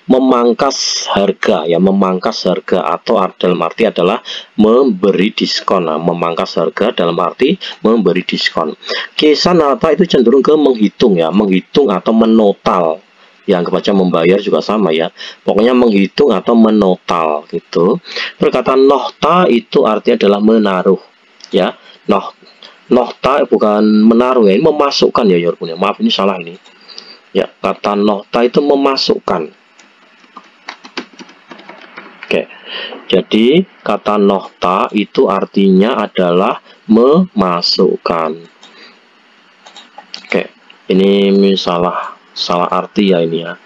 memangkas harga ya, memangkas harga atau dalam arti adalah memberi diskon. Nah, memangkas harga dalam arti memberi diskon. Kesan harta itu cenderung ke menghitung ya, menghitung atau menotal. Yang kebaca membayar juga sama ya, pokoknya menghitung atau menotal gitu. Perkataan nohta itu artinya adalah menaruh ya. Nohta bukan menaruh ya, ini memasukkan ya Yorpun ya. Maaf ini salah ini ya, kata nohta itu memasukkan. Oke, jadi kata nohta itu artinya adalah memasukkan. Oke, ini salah arti ya ini ya.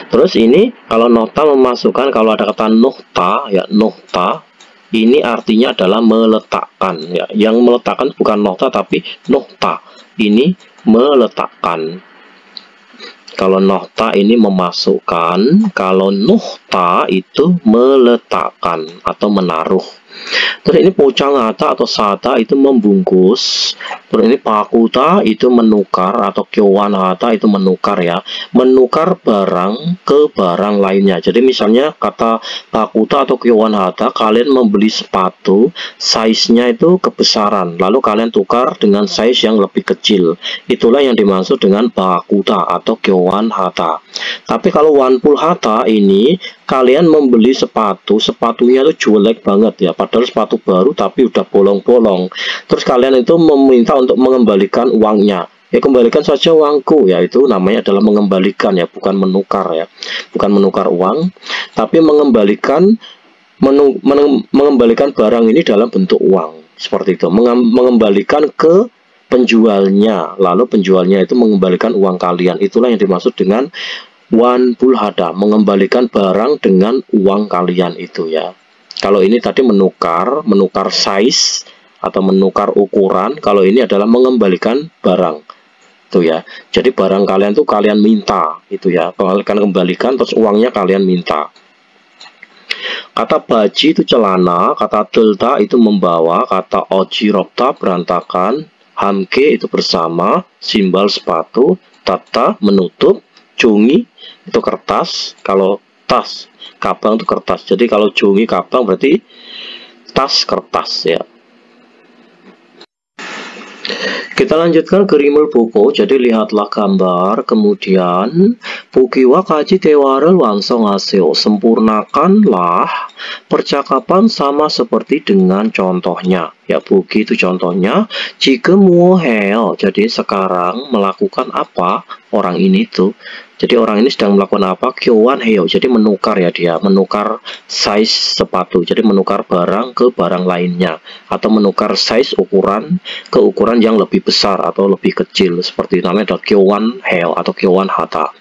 Terus ini kalau nota memasukkan, kalau ada kata nuhta ya, nuhta ini artinya adalah meletakkan ya. Yang meletakkan bukan nota tapi nuhta, ini meletakkan. Kalau nohta ini memasukkan, kalau nuhta itu meletakkan atau menaruh. Terus ini pocangata atau sata itu membungkus. Terus ini pakuta itu menukar, atau kyowanhata itu menukar ya, menukar barang ke barang lainnya. Jadi misalnya kata pakuta atau kyowanhata, kalian membeli sepatu, size-nya itu kebesaran, lalu kalian tukar dengan size yang lebih kecil. Itulah yang dimaksud dengan pakuta atau kyowanhata. Tapi kalau wanpulhata ini kalian membeli sepatunya itu jelek banget ya, padahal sepatu baru tapi udah bolong-bolong. Terus kalian itu meminta untuk mengembalikan uangnya. Ya kembalikan saja uangku, yaitu namanya adalah mengembalikan ya, bukan menukar ya, bukan menukar uang, tapi mengembalikan mengembalikan barang ini dalam bentuk uang seperti itu, mengembalikan ke penjualnya, lalu penjualnya itu mengembalikan uang kalian. Itulah yang dimaksud dengan wanbulhada, mengembalikan barang dengan uang kalian itu ya. Kalau ini tadi menukar size atau menukar ukuran, kalau ini adalah mengembalikan barang itu ya. Jadi barang kalian tuh kalian minta itu ya, kalian kembalikan terus uangnya kalian minta. Kata baji itu celana, kata delta itu membawa, kata ojirokta berantakan, hamke itu bersama, simbal sepatu, tata menutup, jungi itu kertas, kalau tas kabang itu kertas. Jadi kalau jungi kabang berarti tas kertas ya. Kita lanjutkan ke rimul buku. Jadi lihatlah gambar, kemudian bukiwa kaji tewarel wangsong aseo, sempurnakanlah percakapan sama seperti dengan contohnya. Ya, buki itu contohnya. Jika muheo, jadi sekarang melakukan apa orang ini tuh. Jadi orang ini sedang melakukan apa? Kyowan heo. Jadi menukar ya dia, menukar size sepatu. Jadi menukar barang ke barang lainnya, atau menukar size ukuran ke ukuran yang lebih besar atau lebih kecil. Seperti namanya adalah kyowan heo atau kyowan hata.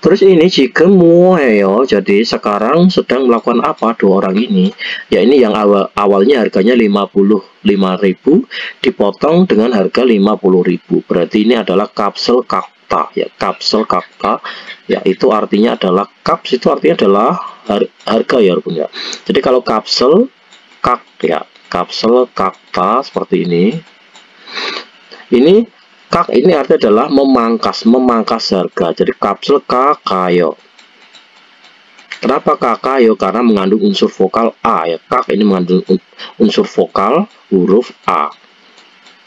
Terus ini jika muheo, jadi sekarang sedang melakukan apa dua orang ini? Ya ini yang awalnya harganya 55.000 dipotong dengan harga 50.000. Berarti ini adalah kapsel kakta ya, kapsel kakta ya, itu artinya adalah kaps, itu artinya adalah harga ya rupanya. Jadi kalau kapsel kak ya, kapsel kakta seperti ini kak ini artinya adalah memangkas harga. Jadi kapsel kakayo. Kenapa kakayo? Karena mengandung unsur vokal a ya, kak ini mengandung unsur vokal huruf a.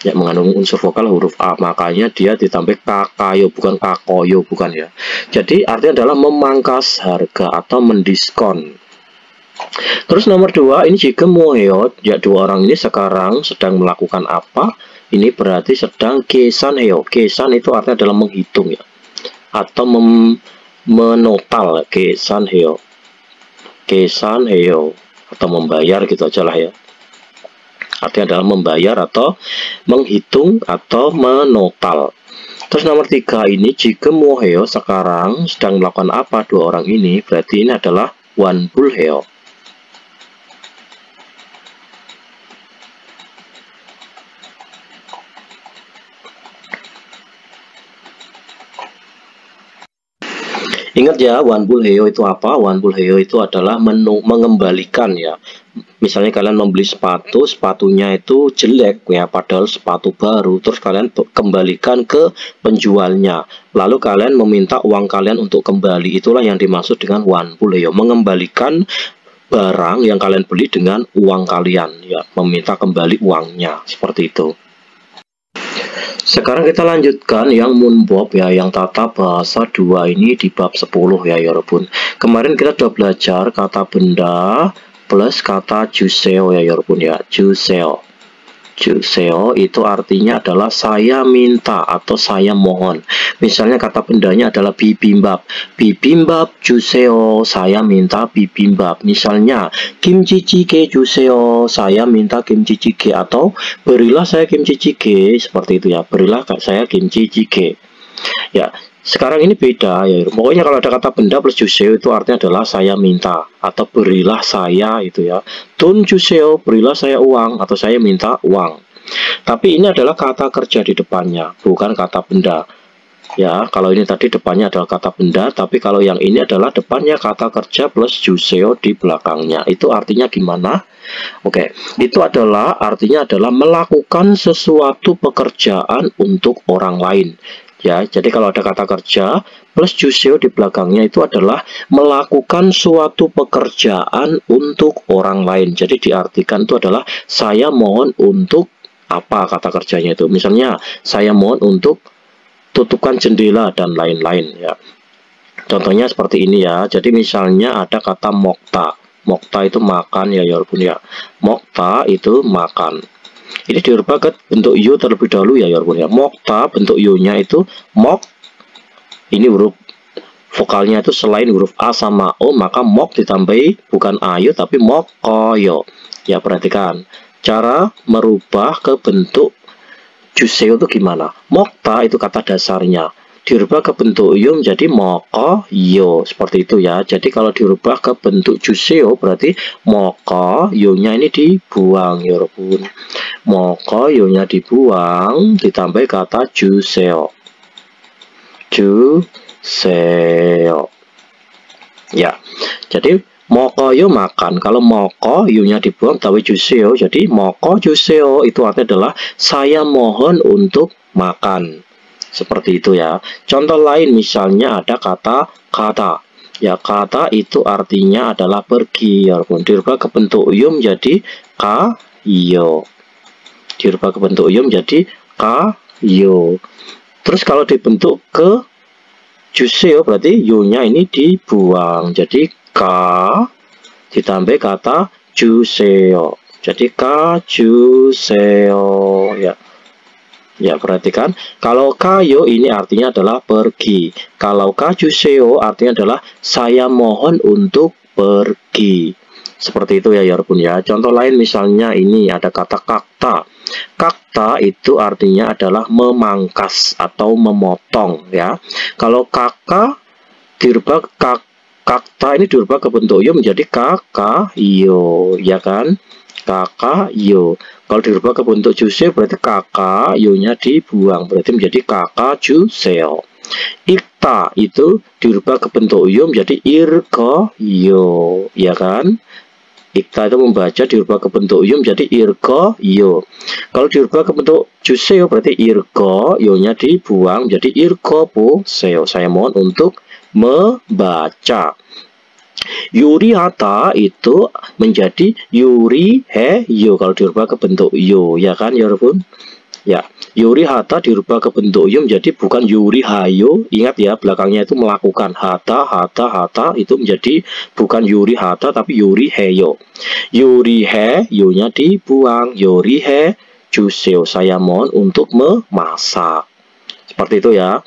Ya, mengandung unsur vokal huruf A, makanya dia ditambah kakayo, bukan kakoyo, bukan ya. Jadi artinya adalah memangkas harga atau mendiskon. Terus nomor 2, ini jika muheo, ya dua orang ini sekarang sedang melakukan apa? Ini berarti sedang kesan heo. Kesan itu artinya adalah menghitung ya, atau menotal, kesan heo. Kesan heo atau membayar gitu aja lah ya. Artinya adalah membayar atau menghitung atau menotal. Terus nomor 3 ini jika muheo sekarang sedang melakukan apa dua orang ini, berarti ini adalah wanbulheo. Ingat ya, wanbulheo itu apa? Wanbulheo itu adalah mengembalikan ya. Misalnya kalian membeli sepatu, sepatunya itu jelek ya, padahal sepatu baru, terus kalian kembalikan ke penjualnya, lalu kalian meminta uang kalian untuk kembali. Itulah yang dimaksud dengan wanbulheo, mengembalikan barang yang kalian beli dengan uang kalian ya, meminta kembali uangnya, seperti itu. Sekarang kita lanjutkan yang munbob ya, yang tata bahasa 2 ini di bab 10 ya yorobun. Kemarin kita sudah belajar kata benda plus kata juseo ya yorobun ya, juseo. Juseo itu artinya adalah saya minta atau saya mohon. Misalnya kata bendanya adalah bibimbap. Bibimbap juseo, saya minta bibimbap. Misalnya kimchi jjigae juseo, saya minta kimchi jjigae, atau berilah saya kimchi jjigae, seperti itu ya. Berilah saya kimchi jjigae. Ya, sekarang ini beda ya. Pokoknya kalau ada kata benda plus juseo itu artinya adalah saya minta atau berilah saya itu ya. Don juseo, berilah saya uang atau saya minta uang. Tapi ini adalah kata kerja di depannya, bukan kata benda. Ya, kalau ini tadi depannya adalah kata benda, tapi kalau yang ini adalah depannya kata kerja plus juseo di belakangnya. Itu artinya gimana? Oke, itu adalah artinya adalah melakukan sesuatu pekerjaan untuk orang lain. Ya, jadi kalau ada kata kerja plus juseo di belakangnya itu adalah melakukan suatu pekerjaan untuk orang lain. Jadi diartikan itu adalah saya mohon untuk apa kata kerjanya itu. Misalnya saya mohon untuk tutupkan jendela dan lain-lain ya. Contohnya seperti ini ya. Jadi misalnya ada kata mokta. Mokta itu makan ya yorobun ya. Mokta itu makan. Ini dirubah ke bentuk yo terlebih dahulu ya ya. Mokta bentuk yo-nya itu mok. Ini huruf vokalnya itu selain huruf A sama O, maka mok ditambahi bukan ayo tapi mokoyo. Ya, perhatikan. Cara merubah ke bentuk juseo itu gimana? Mokta itu kata dasarnya. Dirubah ke bentuk yo menjadi mokoyo. Seperti itu ya. Jadi kalau dirubah ke bentuk juseo berarti mokoyo-nya ini dibuang ya, walaupun mokoyo-nya dibuang ditambah kata juseo. Juseo. Ya, jadi mokoyo makan. Kalau moko yu-nya dibuang tapi juseo, jadi moko juseo itu artinya adalah saya mohon untuk makan. Seperti itu ya. Contoh lain misalnya ada kata kata. Ya, kata itu artinya adalah pergi. Walaupun dirubah ke bentuk yu menjadi kayo. Dirubah ke bentuk yu menjadi kayo. Terus kalau dibentuk ke juseo berarti yu-nya ini dibuang. Jadi ka ditambah kata juseo. Jadi ka juseo ya. Ya, perhatikan. Kalau kayo ini artinya adalah pergi. Kalau ka juseo artinya adalah saya mohon untuk pergi. Seperti itu ya Yorpun ya. Contoh lain misalnya ini ada kata kakta. Kakta itu artinya adalah memangkas atau memotong ya. Kalau kakak dirubah kakta ini dirubah ke bentuk yo menjadi kakayo ya kan? Kakayo. Kalau dirubah ke bentuk juseo berarti kakayo-nya dibuang, berarti menjadi kakajuseo. Ikta itu dirubah ke bentuk yo menjadi irkoyo ya kan? Ikta itu membaca dirubah ke bentuk yo menjadi irko yo. Kalau dirubah ke bentuk juseo berarti irko yo-nya dibuang menjadi irko puseo. Saya mohon untuk membaca. Yuri hata itu menjadi yuri he yo kalau dirubah ke bentuk yo ya kan ya Robun? Ya, yuri hata dirubah ke bentuk yo menjadi bukan yuri hayo. Ingat ya, belakangnya itu melakukan hata itu menjadi bukan yuri hata tapi yuri heyo. Yuri he yo-nya dibuang, yuri he juseo. Saya mohon untuk memasak. Seperti itu ya.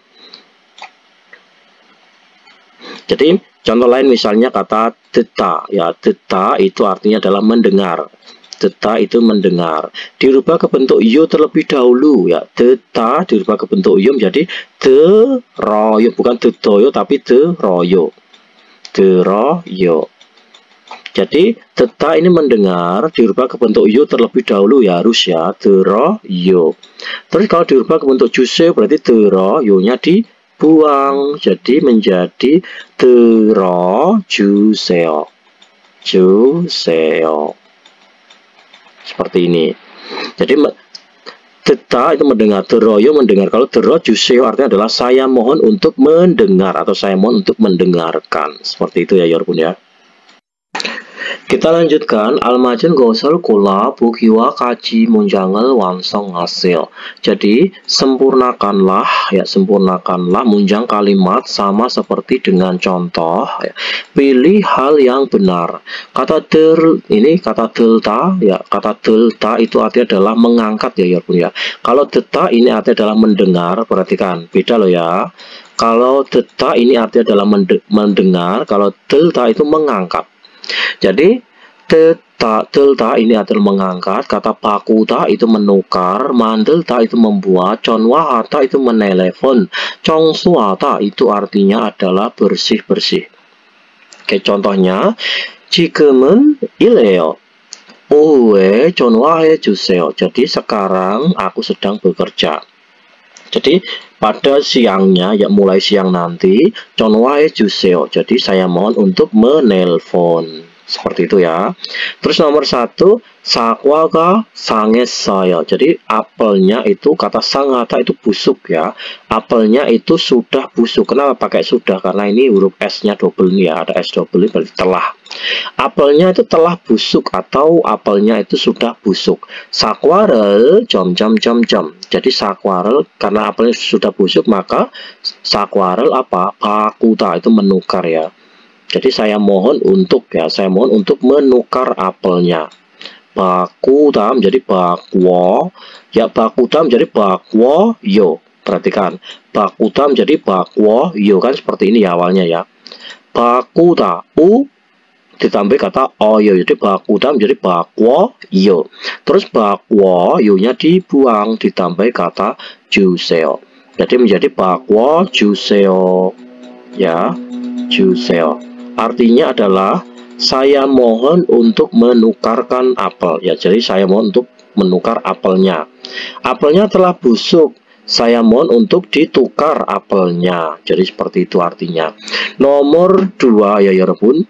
Jadi contoh lain misalnya kata deta ya. Deta itu artinya adalah mendengar. Deta itu mendengar. Dirubah ke bentuk yo terlebih dahulu ya. Deta dirubah ke bentuk yo menjadi deroyo, bukan dedoyo tapi deroyo. Deroyo. Jadi deta ini mendengar dirubah ke bentuk yo terlebih dahulu ya, harus ya, deroyo. Terus kalau dirubah ke bentuk juseo berarti deroyo-nya dibuang, jadi menjadi juseo. Juseo. Seperti ini. Jadi deta itu mendengar, deroyo mendengar. Kalau dero juseo artinya adalah saya mohon untuk mendengar atau saya mohon untuk mendengarkan. Seperti itu ya Yorpun ya. Kita lanjutkan almajen gosol kula bukiwa kaji munjangal wansong hasil. Jadi sempurnakanlah ya, sempurnakanlah munjang kalimat sama seperti dengan contoh ya. Pilih hal yang benar. Kata ini kata delta ya, kata delta itu artinya adalah mengangkat ya Yorpun ya. Kalau deta ini artinya adalah mendengar, perhatikan beda loh ya. Kalau deta ini artinya adalah mendengar, kalau delta itu mengangkat. Jadi delta ini adalah mengangkat, kata pakuta itu menukar, mandelta itu membuat, conwahata itu menelepon, congsuata itu artinya adalah bersih-bersih. Oke, contohnya 지금은 일해요. 오후에 전화해 주세요. Jadi sekarang aku sedang bekerja. Jadi pada siangnya ya, mulai siang nanti 전화해 주세요. Jadi saya mohon untuk menelpon. Seperti itu ya. Terus nomor 1, sakwaga sangesaya. Jadi apelnya itu kata sangata itu busuk ya. Apelnya itu sudah busuk. Kenapa pakai sudah? Karena ini huruf S-nya double nih ya. Ada S double berarti telah. Apelnya itu telah busuk atau apelnya itu sudah busuk. Sakwarel jam. Jadi sakwarel karena apelnya sudah busuk maka sakwarel apa? Pakuta itu menukar ya. Jadi saya mohon untuk ya, saya mohon untuk menukar apelnya. bakuda menjadi bakwo, ya bakuda menjadi bakwo yo. Perhatikan, bakuda menjadi bakwo yo kan seperti ini ya awalnya ya. Bakuda u ditambah kata oyo, jadi bakuda menjadi bakwo yo. Terus bakwo yo-nya dibuang ditambah kata juseo. Jadi menjadi bakwo juseo ya, juseo. Artinya adalah saya mohon untuk menukarkan apel ya. Jadi saya mohon untuk menukar apelnya. Apelnya telah busuk. Saya mohon untuk ditukar apelnya. Jadi seperti itu artinya. Nomor 2 ya 여러분.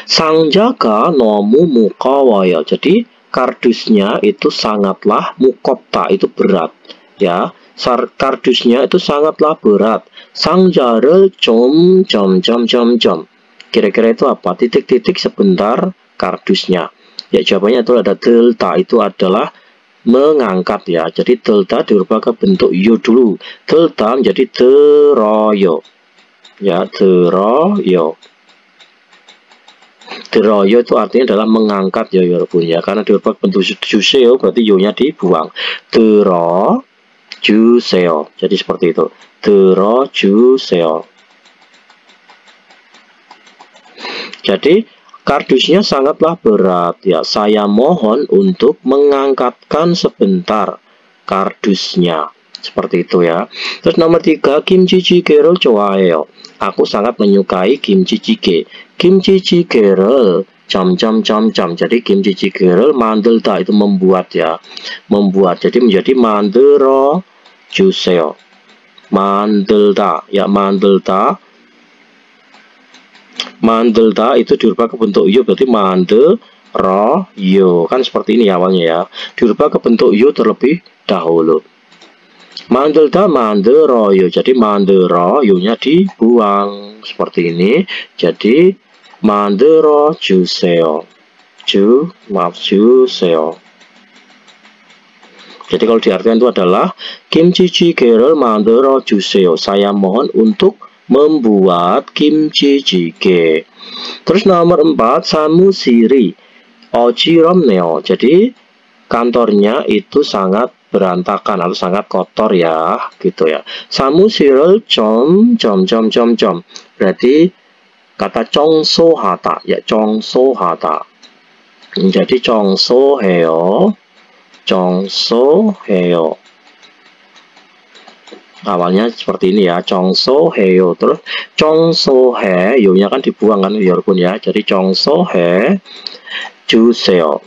Sangjaga nomu mukawayo. Jadi kardusnya itu sangatlah mukopta, itu berat ya. Kardusnya itu sangatlah berat. Sangjarel jom. Kira-kira itu apa? Titik-titik sebentar kardusnya. Ya jawabannya itu ada delta, itu adalah mengangkat ya. Jadi delta dirubah ke bentuk yo dulu. Delta menjadi deroyo. Ya, deroyo. Deroyo itu artinya adalah mengangkat ya 여러분 ya. Karena dirubah ke bentuk juseo berarti yo-nya dibuang. Dero juseo. Jadi seperti itu. Dero juseo. Jadi kardusnya sangatlah berat ya. Saya mohon untuk mengangkatkan sebentar kardusnya. Seperti itu ya. Terus nomor 3, kimchi jjigae를 좋아해요. Aku sangat menyukai kimchi jjigae. Kimchi jjigae를 Jadi kimchi jjigae를 만들다 itu membuat ya. Membuat. Jadi menjadi 만들어 주세요. 만들다 ya, 만들다. Mandelda itu dirubah ke bentuk yo berarti manderoyo kan seperti ini awalnya ya, dirubah ke bentuk yo terlebih dahulu. Mandelda manderoyo, jadi manderoyo-nya dibuang seperti ini, jadi mandero juseo. Juseo. Jadi kalau diartikan itu adalah kimchi jjigae를 만들어 주세요. Saya mohon untuk membuat kimchi jjigae. Terus nomor 4, samusiri 어지럽네요. Jadi kantornya itu sangat berantakan atau sangat kotor ya, gitu ya. 사무실을 berarti kata 청소하다 ya, 청소하다. Jadi 청소해요. Awalnya seperti ini ya, 청소해요. Terus 청소해, yo-nya kan dibuang kan ya 여러분 ya. Jadi 청소해 주세요.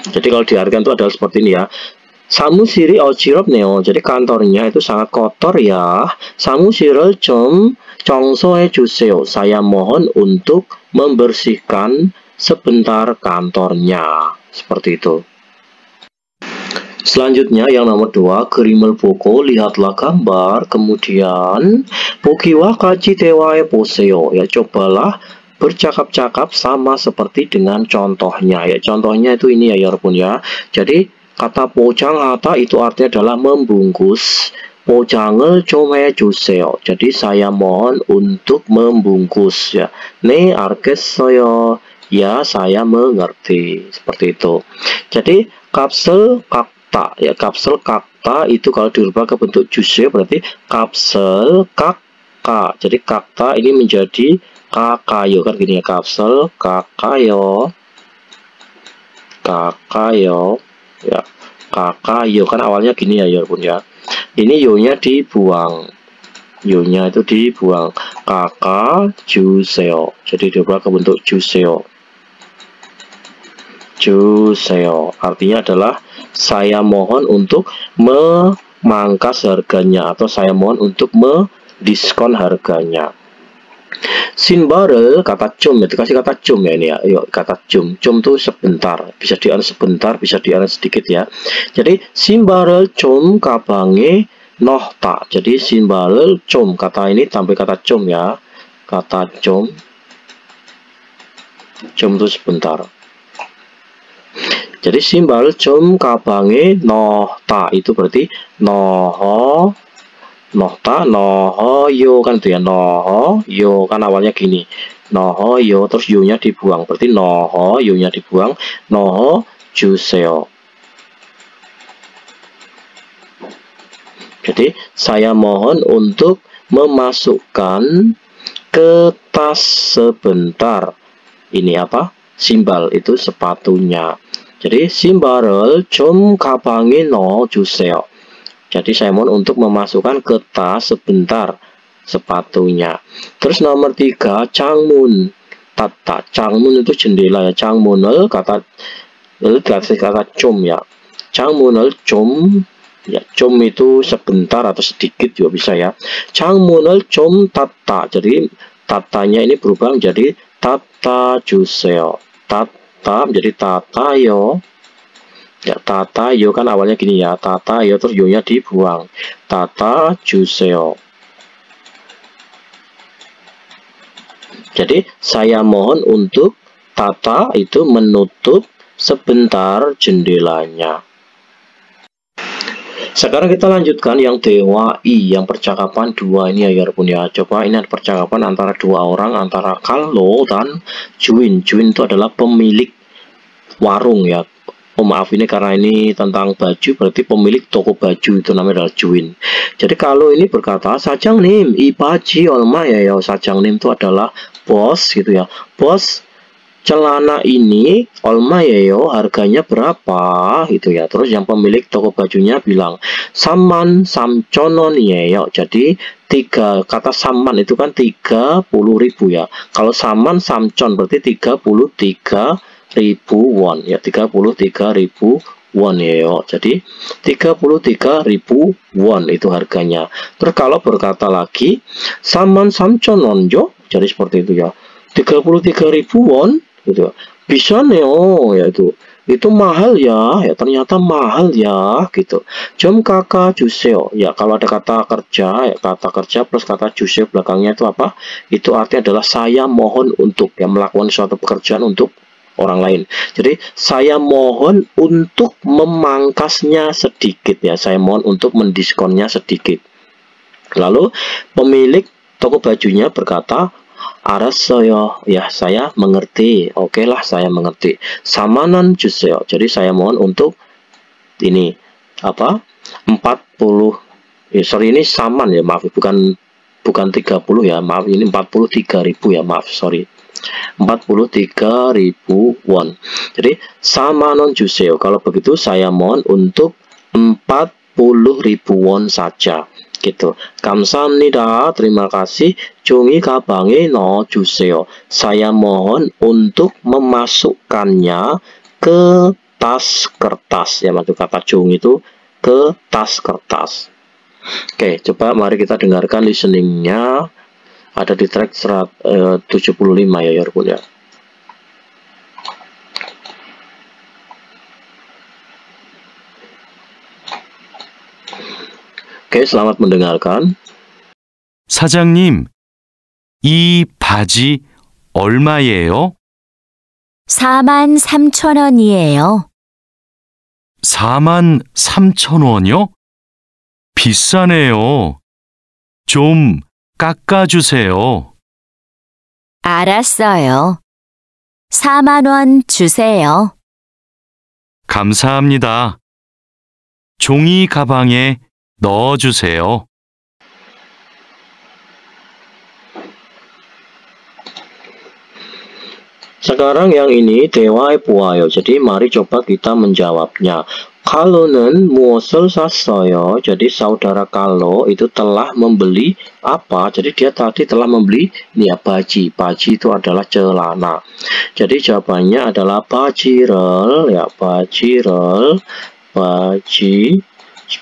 Jadi kalau diartikan itu adalah seperti ini ya. 사무실이 어지럽네요. Jadi kantornya itu sangat kotor ya. 사무실을 좀 청소해 주세요. Saya mohon untuk membersihkan sebentar kantornya. Seperti itu. Selanjutnya yang nomor 2, 그림을 보고 lihatlah gambar, kemudian 보기와 같이 대화해 보세요. Ya, cobalah bercakap-cakap sama seperti dengan contohnya ya. Contohnya itu ini ya 여러분 ya. Jadi kata 포장하다 itu artinya adalah membungkus. 포장을 좀 해주세요. Jadi saya mohon untuk membungkus ya. 네, 알겠어요. Ya, saya mengerti. Seperti itu. Jadi kapsel kakta ya, kapsel kakta itu kalau dirubah ke bentuk juseo berarti kapsel kakka. Jadi kakta ini menjadi kakayo kan gini ya, kapsel kakayo. Kakayo ya, kakayo kan awalnya gini ya 여러분 ya. Ini yo-nya dibuang. Yo-nya itu dibuang. Kaka juseo. Jadi dirubah ke bentuk juseo. Juseo artinya adalah saya mohon untuk memangkas harganya atau saya mohon untuk mendiskon harganya. Sinbarel kata cum itu kasih kata cum ya ini ya. Yuk kata cum. Cum tuh sebentar, bisa dianes sebentar, bisa dianes sedikit ya. Jadi sinbarel cum kabange nohta. Jadi sinbarel cum kata ini tambah kata cum ya. Kata cum. Cum tuh sebentar. Jadi simbal cum kabange nohta itu berarti noho Nohta, noho, yo kan itu ya. Noho, yo kan awalnya gini. Noho, yo terus yo-nya dibuang. Berarti noho, yo-nya dibuang. Noho, juseo. Jadi saya mohon untuk memasukkan ke tas sebentar. Ini apa? Simbal itu sepatunya. Jadi simbar을 좀 가방에 넣어 주세요. Jadi saya mohon untuk memasukkan ke tas sebentar sepatunya. Terus nomor 3, 창문. Tata. 창문 itu jendela ya. 창문을 kata 좀 ya. 창문을 좀 ya, 좀 itu sebentar atau sedikit juga bisa ya. 창문을 좀 닫다. Jadi tatanya ini berubah menjadi tata 주세요. Tata menjadi tatayo. Ya, tatayo kan awalnya gini ya. Tatayo terus yo-nya dibuang. Tata 주세요. Jadi saya mohon untuk tata itu menutup sebentar jendelanya. Sekarang kita lanjutkan yang dewa I, yang percakapan dua ini ya Yarpun ya. Coba ini ada percakapan antara dua orang, antara Kallo dan Juin. Juin itu adalah pemilik warung ya. Oh maaf, ini karena ini tentang baju, berarti pemilik toko baju itu namanya adalah Juin. Jadi kalau ini berkata 사장님, 이 바지 얼마예요? 사장님 itu adalah bos gitu ya. Bos, celana ini 얼마예요? Harganya berapa gitu ya. Terus yang pemilik toko bajunya bilang 33,000원이에요. Jadi kata saman itu kan 30.000 ya. Kalau saman samcon berarti 33.000 won ya, 33.000 won ya. Jadi 33.000 won itu harganya. Terus kalau berkata lagi saman samcon wonjo, jadi seperti itu ya. 33.000 won gitu. Bisa neo ya itu mahal ya, ternyata mahal ya gitu. Jom kakak juseo ya, kalau ada kata kerja ya, kata kerja plus kata juseo belakangnya itu apa? Itu artinya adalah saya mohon untuk ya, melakukan suatu pekerjaan untuk orang lain. Jadi saya mohon untuk memangkasnya sedikit ya, saya mohon untuk mendiskonnya sedikit. Lalu pemilik toko bajunya berkata, 알았어요. Ya, saya mengerti. Oke lah, saya mengerti. Samanan 주세요. Jadi saya mohon untuk ini apa? 40. Sorry, ini saman ya, maaf, bukan 30 ya. Maaf, ini 43.000 ya, maaf, sorry. 43.000 won. Jadi samanon 주세요. Kalau begitu saya mohon untuk 40.000 won saja. Gitu. 감사합니다. Terima kasih. 종이 가방에 넣어 주세요. Saya mohon untuk memasukkannya ke tas kertas. Ya, maksud kata jong itu ke tas kertas. Oke, coba mari kita dengarkan listeningnya. Ada di track 75 ya Yarpun ya. Oke, selamat mendengarkan. 사장님, 이 바지 얼마예요? 43,000원이에요. 43,000원이요? 비싸네요. 좀 깎아주세요. 알았어요. 4만원 주세요. 감사합니다. 종이 가방에 넣어주세요. Sekarang yang ini 대화해 보아요. Jadi mari coba kita menjawabnya. Kallo는 무엇을 샀어요? Jadi saudara Kallo itu telah membeli apa? Jadi dia tadi telah membeli ya baji. Baji itu adalah celana. Jadi jawabannya adalah 바지를 ya, 바지를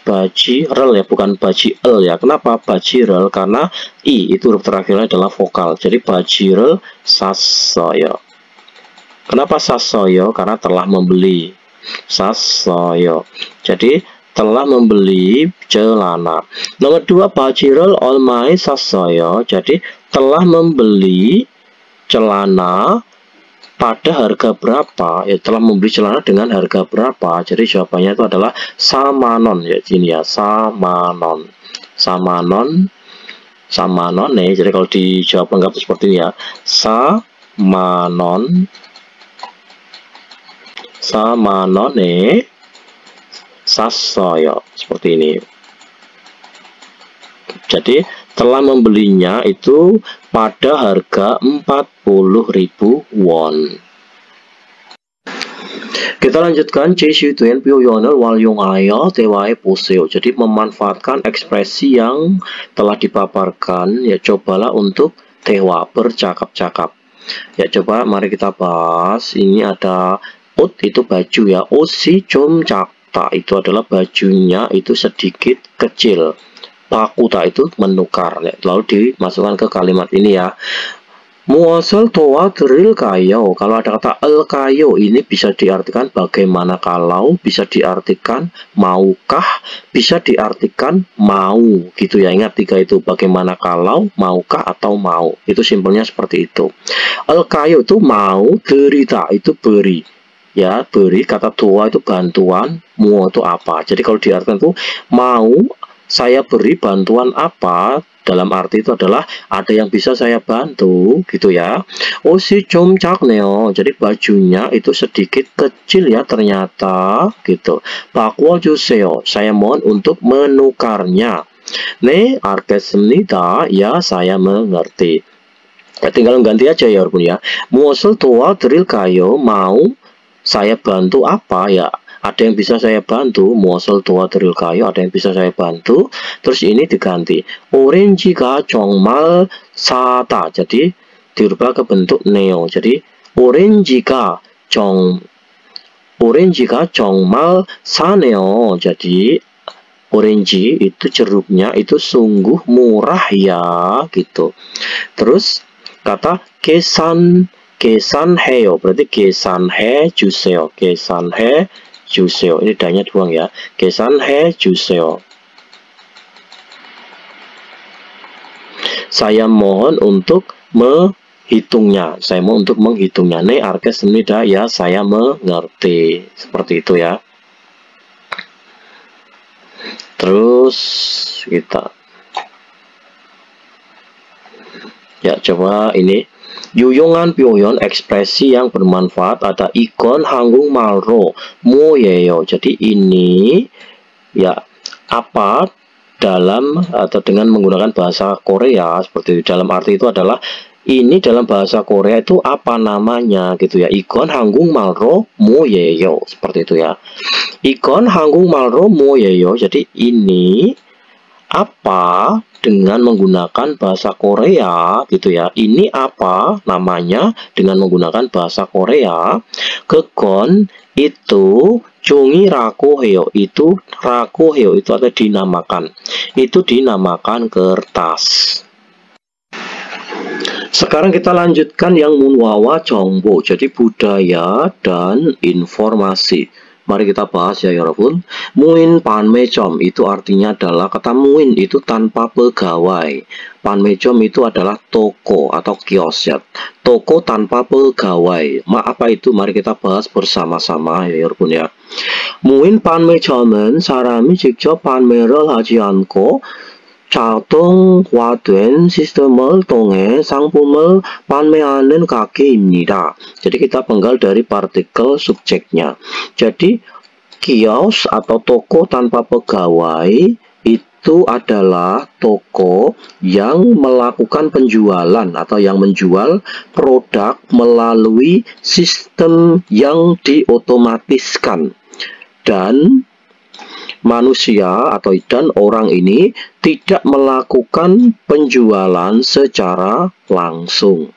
바지를 ya, bukan 바지을 ya. Kenapa 바지를? Karena i itu huruf terakhirnya adalah vokal. Jadi 바지를 샀어요. Kenapa 샀어요? Karena telah membeli. 샀어요. Jadi telah membeli celana. Nomor 2, 바지를 얼마에 샀어요? Jadi telah membeli celana pada harga berapa? Ya, telah membeli celana dengan harga berapa? Jadi jawabannya itu adalah samanon ya, ini ya, samanon. Samanon, samanone. Jadi kalau dijawab lengkap seperti ini ya. Samanon, samanone, sassoyo. Seperti ini. Jadi telah membelinya itu pada harga 40.000 won. Kita lanjutkan 제시된 표현을 활용하여 대화해 보세요. Jadi memanfaatkan ekspresi yang telah dipaparkan, ya cobalah untuk 대화, bercakap-cakap. Ya coba mari kita bahas. Ini ada 옷, itu baju ya. 옷이 좀 작다, itu adalah bajunya itu sedikit kecil. 바꾸다 itu menukar, ya. Lalu dimasukkan ke kalimat ini ya. 무엇을 도와드릴까요? Kalau ada kata elkayo, ini bisa diartikan bagaimana kalau, bisa diartikan maukah, bisa diartikan mau, gitu ya. Ingat tiga itu, bagaimana kalau, maukah, atau mau. Itu simpelnya seperti itu. Elkayo itu mau, derita itu beri. Ya, beri, kata doa itu bantuan, mu itu apa. Jadi kalau diartikan itu mau saya beri bantuan apa, dalam arti itu adalah ada yang bisa saya bantu, gitu ya. 옷이 좀 작네요. Jadi bajunya itu sedikit kecil ya ternyata, gitu. 바꿔주세요. Saya mohon untuk menukarnya. 네, 알겠습니다. Ya, saya mengerti. Tinggal ganti aja ya, walaupun ya. 무엇을 도와드릴까요? Mau saya bantu apa ya? Ada yang bisa saya bantu, 무엇을 도와드릴까요? Ada yang bisa saya bantu. Terus ini diganti. 오렌지가 정말 싸다. Jadi dirubah ke bentuk neo. Jadi 오렌지가 정말 싸네요. Jadi orange itu jeruknya itu sungguh murah ya, gitu. Terus kata 계산해요. berarti 계산해 주세요. 계산해 주세요. ini danya buang ya. 계산해 주세요. Saya mohon untuk menghitungnya. Saya mohon untuk menghitungnya. 네, 알겠습니다. Ya, saya mengerti. Seperti itu ya. Terus kita ya coba ini. 유용한 표현, ekspresi yang bermanfaat ada 이건 한국말로 뭐예요. Jadi ini ya apa dalam atau dengan menggunakan bahasa Korea seperti itu. Dalam arti itu adalah ini dalam bahasa Korea itu apa namanya gitu ya. 이건 한국말로 뭐예요. Seperti itu ya. 이건 한국말로 뭐예요. Jadi ini apa dengan menggunakan bahasa Korea gitu ya. Ini apa namanya dengan menggunakan bahasa Korea. 그건 itu 종이라고 해요. Itu 라고 해요. Itu ada dinamakan. Itu dinamakan kertas. Sekarang kita lanjutkan yang 문화와 정보. Jadi budaya dan informasi. Mari kita bahas ya 여러분. 무인 판매점 itu artinya adalah kata muin itu tanpa pegawai. 판매점 itu adalah toko atau kios ya. Toko tanpa pegawai. Apa itu? Mari kita bahas bersama-sama ya 여러분 ya. 무인 판매점은 사람이 직접 판매를 하지 않고 자동화된 시스템을 통해 상품을 판매하는 가게입니다. Jadi kita penggal dari partikel subjeknya. Jadi kios atau toko tanpa pegawai itu adalah toko yang melakukan penjualan atau yang menjual produk melalui sistem yang diotomatiskan. Dan manusia atau dan orang ini tidak melakukan penjualan secara langsung.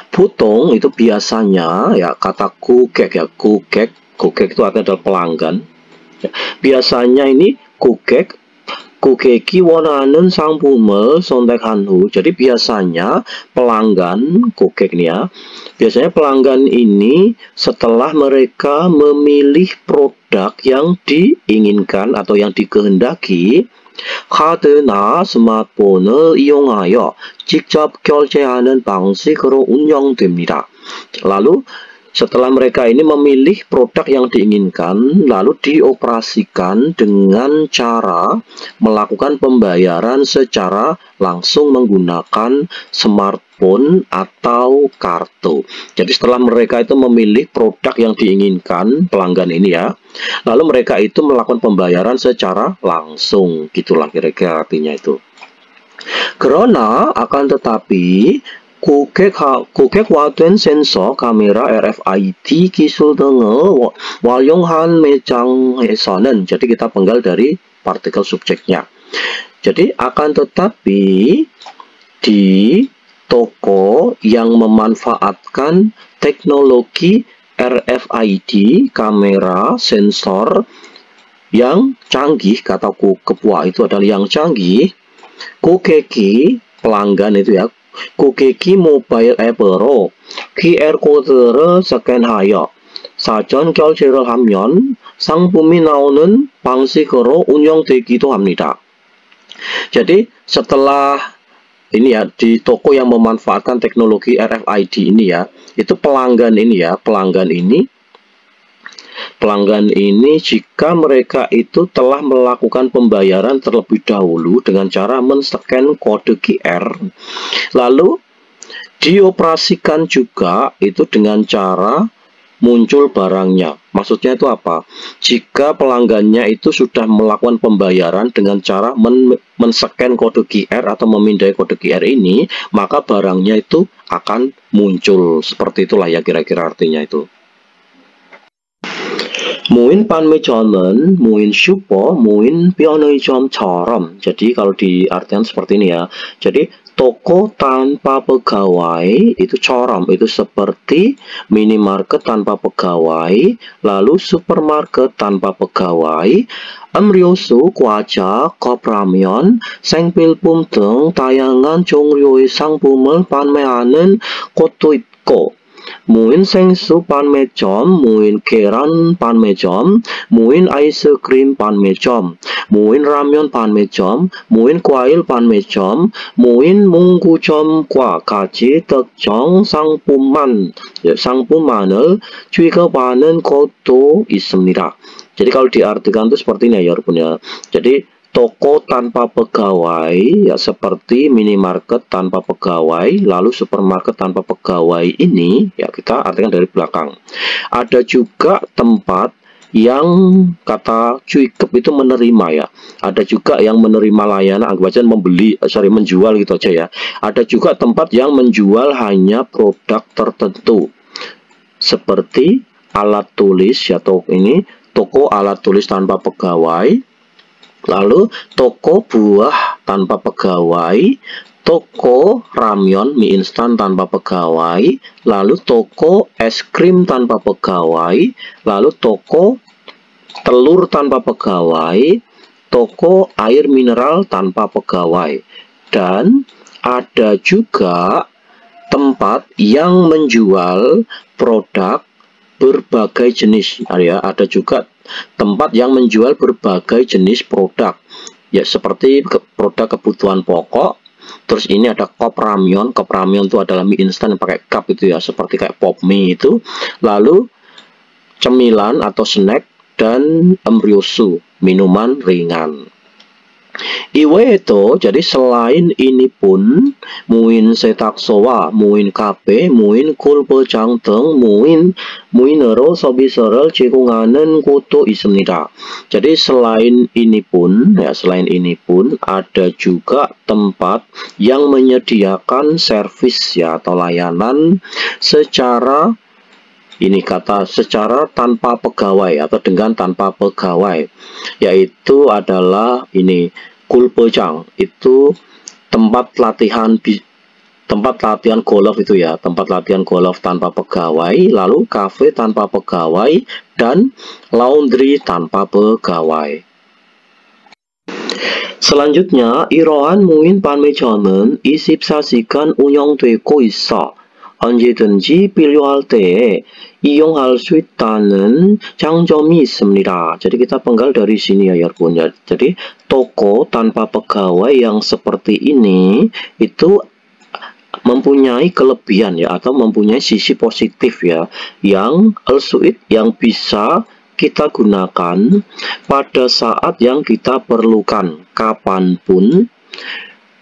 Putung itu biasanya ya kata kukek ya, kukek itu artinya adalah pelanggan. Biasanya ini kukeki 원하는 상품을 선택한 후. Jadi biasanya pelanggan kukek nih ya. Biasanya pelanggan ini setelah mereka memilih produk yang diinginkan atau yang dikehendaki, 카드나 스마트폰을 이용하여 직접 결제하는 방식으로 운영됩니다. Lalu setelah mereka ini memilih produk yang diinginkan, lalu dioperasikan dengan cara melakukan pembayaran secara langsung menggunakan smartphone atau kartu. Jadi setelah mereka itu memilih produk yang diinginkan, pelanggan ini ya, lalu mereka itu melakukan pembayaran secara langsung, gitulah kira-kira artinya itu. 그러나 akan tetapi 고객화된 센서, 카메라, RFID 기술 등을 활용한 매장에서는, jadi kita penggal dari partikel subjeknya. Jadi akan tetapi di toko yang memanfaatkan teknologi RFID, kamera, sensor yang canggih, kata kepuak itu adalah yang canggih, 고객이 pelanggan itu ya, 고객이 모바일 앱으로 QR 코드를 스캔하여 사전 결제를 하면 상품이 나오는 방식으로 운영되기도 합니다. Jadi setelah ini ya, di toko yang memanfaatkan teknologi RFID ini ya, itu pelanggan ini jika mereka itu telah melakukan pembayaran terlebih dahulu dengan cara men-scan kode QR, lalu dioperasikan juga itu dengan cara muncul barangnya. Maksudnya itu apa? Jika pelanggannya itu sudah melakukan pembayaran dengan cara men-scan kode QR atau memindai kode QR ini, maka barangnya itu akan muncul. Seperti itulah ya kira-kira artinya itu. 무인 판매점은 무인 슈퍼, 무인 편의점처럼. Jadi kalau diartikan seperti ini ya. Jadi toko tanpa pegawai itu coram, itu seperti minimarket tanpa pegawai, lalu supermarket tanpa pegawai, 음료수, 과자, 컵라면, 생필품 등 다양한 종류의 상품을 판매하는 곳도 있고, 무인 생수 판매점, 무인 계란 판매점, 무인 아이스크림 판매점, 무인 라면 판매점, 무인 과일 판매점, 무인 문구점과 같이 특정 상품만을 취급하는 곳도 있습니다. Jadi kalau diartikan itu seperti ini ya, ya. Jadi toko tanpa pegawai ya seperti minimarket tanpa pegawai, lalu supermarket tanpa pegawai ini ya kita artikan dari belakang. Ada juga tempat yang kata cuikep itu menerima ya. Ada juga yang menerima layanan, anggap aja menjual gitu aja ya. Ada juga tempat yang menjual hanya produk tertentu. Seperti alat tulis ya, toko alat tulis tanpa pegawai. Lalu toko buah tanpa pegawai, toko ramyeon mie instan tanpa pegawai, lalu toko es krim tanpa pegawai, lalu toko telur tanpa pegawai, toko air mineral tanpa pegawai. Dan ada juga tempat yang menjual produk berbagai jenis ya, ada juga tempat yang menjual berbagai jenis produk ya, seperti produk kebutuhan pokok. Terus ini ada cup ramyeon itu adalah mie instan yang pakai cup itu ya, seperti kayak pop mie itu. Lalu cemilan atau snack, dan 음료수 minuman ringan. 이외에도 jadi selain ini pun 무인 세탁소와 무인 카페, 무인 골프장 등 무인으로 서비스를 제공하는 곳도 있습니다. Jadi selain ini pun ada juga tempat yang menyediakan servis ya atau layanan secara tanpa pegawai atau dengan tanpa pegawai, yaitu adalah ini 골프장, itu tempat latihan golf itu ya, tempat latihan golf tanpa pegawai, lalu kafe tanpa pegawai, dan laundry tanpa pegawai. Selanjutnya, 이러한 무인 판매점은 24시간 운영되고 있어 언제든지 필요할 때에 이용할 수 있다는 장점이 있습니다. Jadi kita penggal dari sini ya, Yarbun. Jadi toko tanpa pegawai yang seperti ini itu mempunyai kelebihan ya, atau mempunyai sisi positif ya, yang al-suit yang bisa kita gunakan pada saat yang kita perlukan, kapanpun,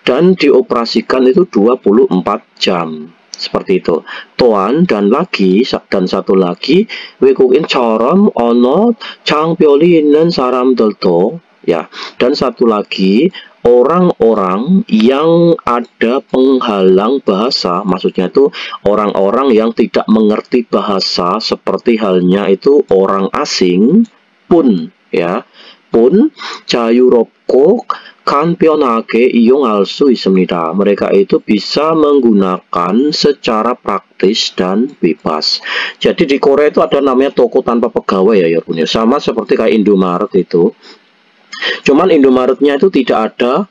dan dioperasikan itu 24 jam. Seperti itu. Toan dan lagi, dan satu lagi, 외국인 처럼 언어 장벽이 있는 사람들도, ya. Dan satu lagi, orang-orang yang ada penghalang bahasa, maksudnya itu orang-orang yang tidak mengerti bahasa, seperti halnya itu orang asing pun, ya, pun 자유롭고 간편하게 이용할 수 있습니다. Mereka itu bisa menggunakan secara praktis dan bebas. Jadi di Korea itu ada namanya toko tanpa pegawai ya, ya, sama seperti kayak Indomaret itu. Cuman Indomaretnya itu tidak ada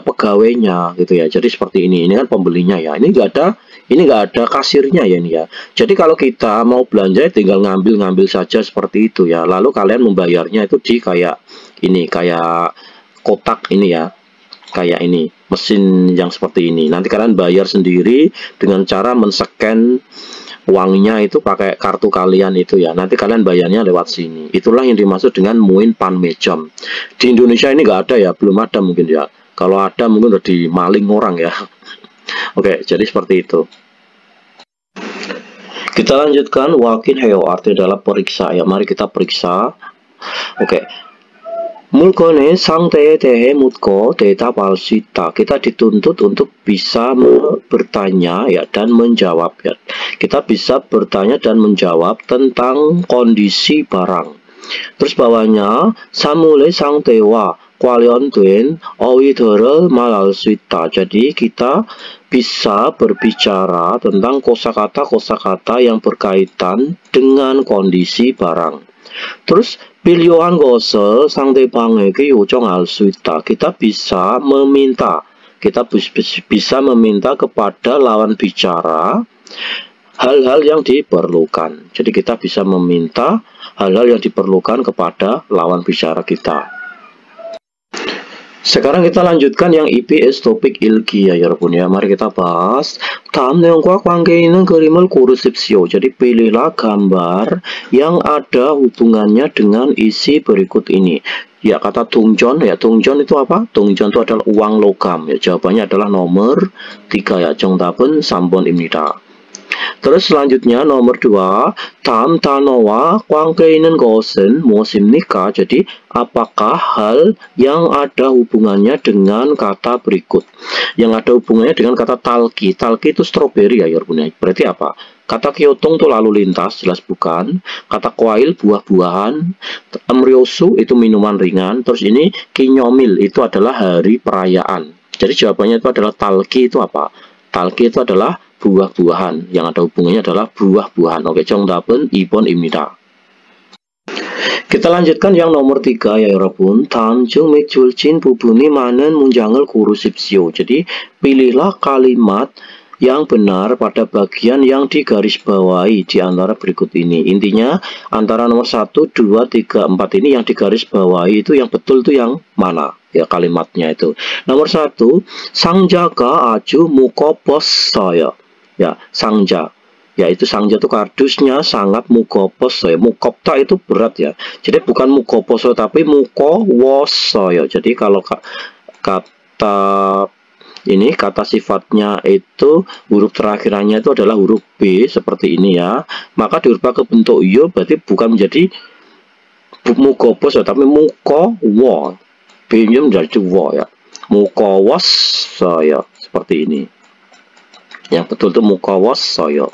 pegawainya gitu ya. Jadi seperti ini kan pembelinya ya. Ini nggak ada kasirnya ya ini ya. Jadi kalau kita mau belanja tinggal ngambil saja seperti itu ya. Lalu kalian membayarnya itu di kayak ini, kayak kotak ini ya, kayak ini mesin yang seperti ini. Nanti kalian bayar sendiri dengan cara men-scan uangnya itu pakai kartu kalian itu ya. Nanti kalian bayarnya lewat sini. Itulah yang dimaksud dengan muin pan mejam. Di Indonesia ini nggak ada ya, belum ada mungkin ya. Kalau ada mungkin udah dimaling orang ya. Oke, jadi seperti itu. Kita lanjutkan wakin heo, artinya adalah periksa ya. Mari kita periksa. Oke. 물건의 상태에 대해 묻고 대답할 수 있다. Kita dituntut untuk bisa bertanya ya dan menjawab ya. Kita bisa bertanya dan menjawab tentang kondisi barang. Terus bawahnya 사물의 상태와 관련된 어휘들을 말할 수 있다. Jadi kita bisa berbicara tentang kosakata yang berkaitan dengan kondisi barang. Terus 필요한 것을 상대방에게 요청할 수 있다. Kita bisa meminta kepada lawan bicara hal-hal yang diperlukan. Jadi kita bisa meminta hal-hal yang diperlukan kepada lawan bicara kita. Sekarang kita lanjutkan yang EBS topik ilki ya 여러분 ya. Mari kita bahas. 다음 내용과 관계 있는 그림을 고르십시오. Jadi pilihlah gambar yang ada hubungannya dengan isi berikut ini. Ya, kata 동전 ya. 동전 itu apa? 동전 itu adalah uang logam ya. Jawabannya adalah nomor 3 ya. 정답은 3번입니다. Terus selanjutnya nomor 2, 다음 단어와 관계 있는 것은 무엇입니까? Jadi apakah hal yang ada hubungannya dengan kata berikut? Yang ada hubungannya dengan kata talki. Talki itu stroberi ya, yarbun. Berarti apa? Kata kyotong itu lalu lintas, jelas bukan. Kata kwail buah-buahan. Amryosu itu minuman ringan. Terus ini kinyomil itu adalah hari perayaan. Jadi jawabannya itu adalah talki itu apa? Talki itu adalah buah-buahan, yang ada hubungannya adalah buah-buahan. Oke, 정답은 2번입니다. Kita lanjutkan yang nomor 3 ya 여러분. 다음 중 밑줄진 부분이 많은 문장을 고르십시오. Jadi pilihlah kalimat yang benar pada bagian yang digarisbawahi di antara berikut ini. Intinya antara nomor 1, 2, 3, 4 ini yang digarisbawahi itu yang betul itu yang mana? Ya, kalimatnya itu. Nomor 1, 상자가 아주 무겁었어요. Ya, 상자. Yaitu 상자 itu kardusnya sangat mukoposoyo. Mukopta itu berat ya. Jadi bukan mukoposo tapi mukowosoyo. Jadi kalau kata ini kata sifatnya itu huruf terakhirannya itu adalah huruf B seperti ini ya. Maka diubah ke bentuk yo berarti bukan menjadi mukoposo tapi mukowo. B-nya menjadi wo ya. Mukowosoyo seperti ini. Yang betul itu mukowosoyo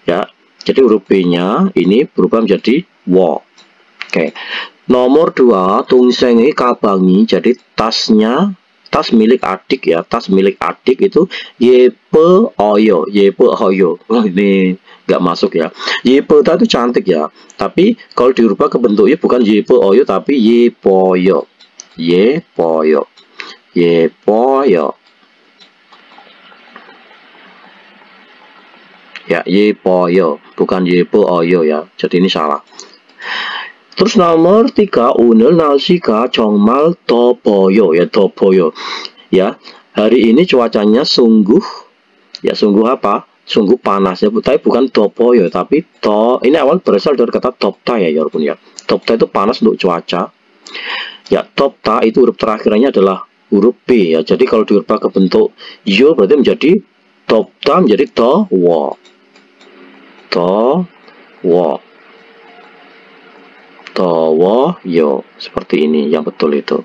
ya. Jadi huruf B-nya ini berubah menjadi wo. Oke. Nomor 2, 동생의 가방이. Jadi tasnya, tas milik adik ya. Tas milik adik itu 예뻐요. 예뻐요. Ini nggak masuk ya. 예쁘다 itu cantik ya. Tapi kalau dirubah ke bentuknya bukan 예뻐요 tapi 예뻐요. 예뻐요. 예뻐요. Ya, 예뻐요. bukan 예뻐요 ya. Jadi ini salah. Terus nomor 3, 오늘 날씨가 정말 덥어요. Ya, 덥어요. Ya, hari ini cuacanya sungguh Ya sungguh apa? Sungguh panas ya, tapi bukan topo ya, tapi to. Ini awal berasal dari kata topta ya, walaupun ya. Topta itu panas untuk cuaca. Ya, topta itu huruf terakhirnya adalah huruf B ya. Jadi kalau dirubah ke bentuk yo berarti menjadi topta menjadi towo. Towo. Towo yo. Seperti ini yang betul itu.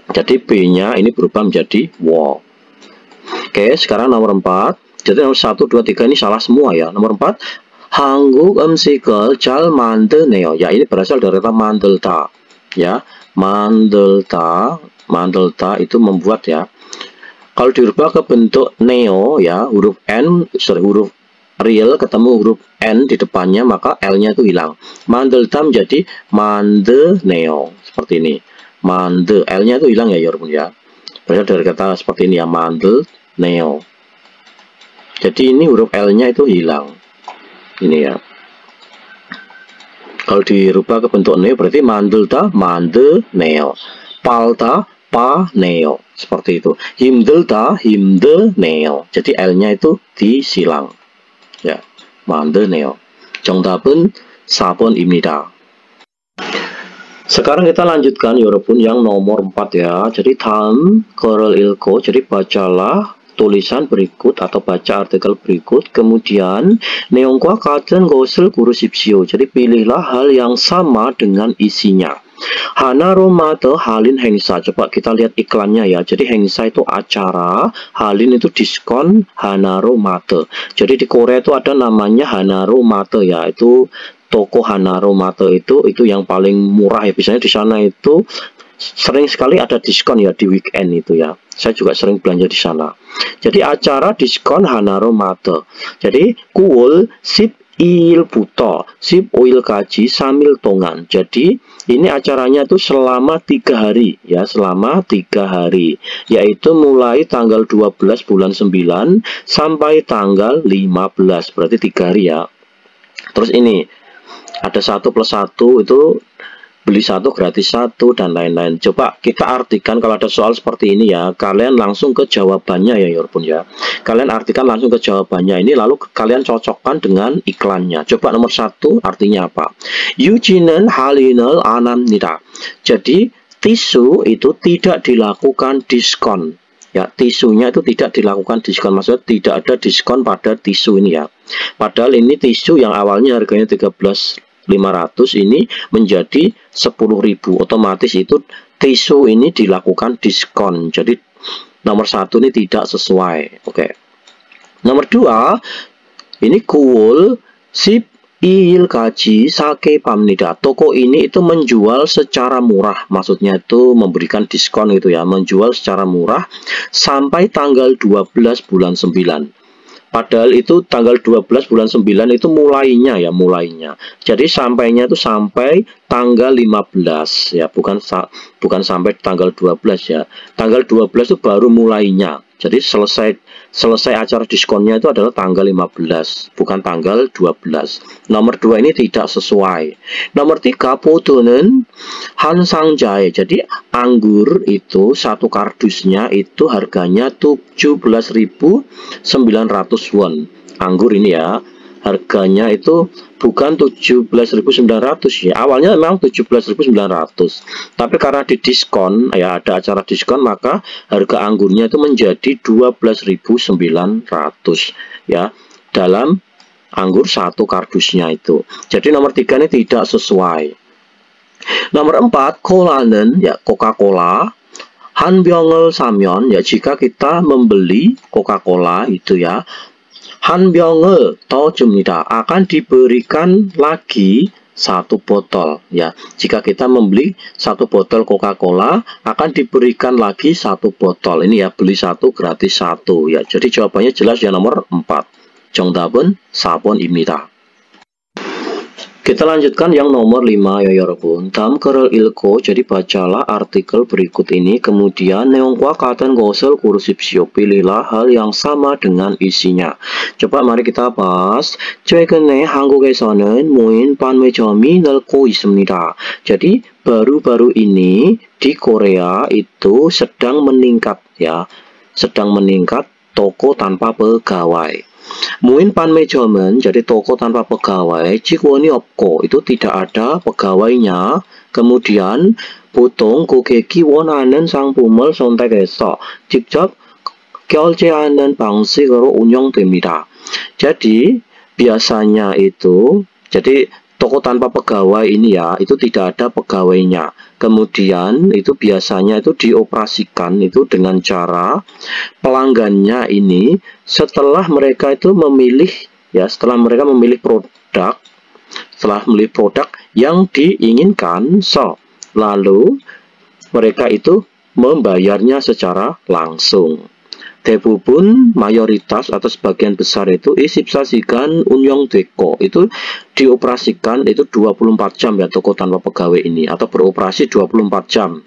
Jadi B-nya ini berubah menjadi wo. Oke, sekarang nomor 4. Jadi nomor 1, 2, 3 ini salah semua ya. Nomor 4, 한국 음식을 잘 만드네요. Ya, ini berasal dari kata 만들다. Ya, 만들다. 만들다 itu membuat ya. Kalau dirubah ke bentuk neo ya, huruf N, huruf real ketemu huruf N di depannya, maka L-nya itu hilang. 만들다 menjadi 만드네요. Seperti ini. Mande, L-nya itu hilang ya, walaupun ya. Berasal dari kata seperti ini ya, 만드네요. Jadi ini huruf L-nya itu hilang. Ini ya. Kalau dirubah ke bentuk neo berarti 만들다, 만드네요. 팔다, 파네요. Seperti itu. 힘들다, 힘드네요. Jadi L-nya itu disilang. Ya, 만드네요. 정답은 4번입니다. Sekarang kita lanjutkan 여러분 yang nomor 4 ya. Jadi 다음 글을 읽고, jadi bacalah tulisan berikut atau baca artikel berikut, kemudian 내용과 같은 것을 고르십시오. Jadi pilihlah hal yang sama dengan isinya. 하나로마더 할인 행사. Coba kita lihat iklannya ya. Jadi 행사 itu acara, 할인 itu diskon, 하나로마더. Jadi di Korea itu ada namanya 하나로마더 ya. Itu toko Hanaromato itu yang paling murah ya. Biasanya di sana itu sering sekali ada diskon ya di weekend itu ya. Saya juga sering belanja di sana. Jadi acara diskon Hanaromato. Jadi 9월 12일부터 15일까지 3일 동안. Jadi ini acaranya itu selama 3 hari ya, selama 3 hari. Yaitu mulai tanggal 12 bulan 9 sampai tanggal 15. Berarti 3 hari ya. Terus ini ada 1 plus 1 itu beli 1 gratis 1 dan lain-lain. Coba kita artikan kalau ada soal seperti ini ya. Kalian langsung ke jawabannya ya walaupun ya. Kalian artikan langsung ke jawabannya ini, lalu kalian cocokkan dengan iklannya. Coba nomor 1 artinya apa? 유지는 할인을 안 합니다. Jadi tisu itu tidak dilakukan diskon. Ya, tisunya itu tidak dilakukan diskon. Maksudnya tidak ada diskon pada tisu ini ya. Padahal ini tisu yang awalnya harganya 13.500 ini menjadi 10.000. Otomatis itu tisu ini dilakukan diskon. Jadi nomor 1 ini tidak sesuai. Oke. Nomor 2, ini 9월 12일까지 싸게 팝니다. Toko ini itu menjual secara murah, maksudnya itu memberikan diskon gitu ya, menjual secara murah sampai tanggal 12 bulan 9. Padahal itu tanggal 12 bulan 9 itu mulainya ya, mulainya. Jadi sampainya itu sampai tanggal 15 ya, bukan sampai tanggal 12 ya. Tanggal 12 itu baru mulainya. Jadi selesai acara diskonnya itu adalah tanggal 15, bukan tanggal 12. Nomor 2 ini tidak sesuai. Nomor 3, 포도는 한 상자에. Jadi anggur itu satu kardusnya itu harganya 17.900 won. Anggur ini ya, harganya itu bukan 17.900 ya. Awalnya memang 17.900. Tapi karena didiskon ya, ada acara diskon, maka harga anggurnya itu menjadi 12.900 ya. Dalam anggur satu kardusnya itu. Jadi nomor 3 ini tidak sesuai. Nomor 4, 콜라는 ya Coca-Cola. 한 병을 사면 ya, jika kita membeli Coca-Cola itu ya, 한 병을 더 줍니다. Akan diberikan lagi 1 botol ya. Jika kita membeli 1 botol Coca-Cola, akan diberikan lagi 1 botol. Ini ya, beli 1 gratis 1 ya. Jadi jawabannya jelas ya, nomor 4. 정답은 4번입니다. Kita lanjutkan yang nomor 5 ya 여러분. 다음 글을 읽고, jadi bacalah artikel berikut ini, kemudian 내용과 같은 것을 고르십시오. Pilihlah hal yang sama dengan isinya. Coba mari kita bahas. 최근에 한국에서는 무인 판매점이 늘고 있습니다. Jadi baru-baru ini di Korea itu sedang meningkat ya, sedang meningkat toko tanpa pegawai. Muin panmejomen, jadi toko tanpa pegawai, jikwoni opko, itu tidak ada pegawainya. Kemudian 보통 고객이 원하는 상품을 선택해서 직접 결제하는 방식으로 운영됩니다. Jadi biasanya itu, jadi toko tanpa pegawai ini ya, itu tidak ada pegawainya. Kemudian itu biasanya itu dioperasikan itu dengan cara pelanggannya ini setelah mereka itu memilih ya, setelah mereka memilih produk, yang diinginkan, lalu mereka itu membayarnya secara langsung. 대부분 mayoritas atau sebagian besar itu 24시간 운영됐고, itu dioperasikan itu 24 jam ya toko tanpa pegawai ini, atau beroperasi 24 jam.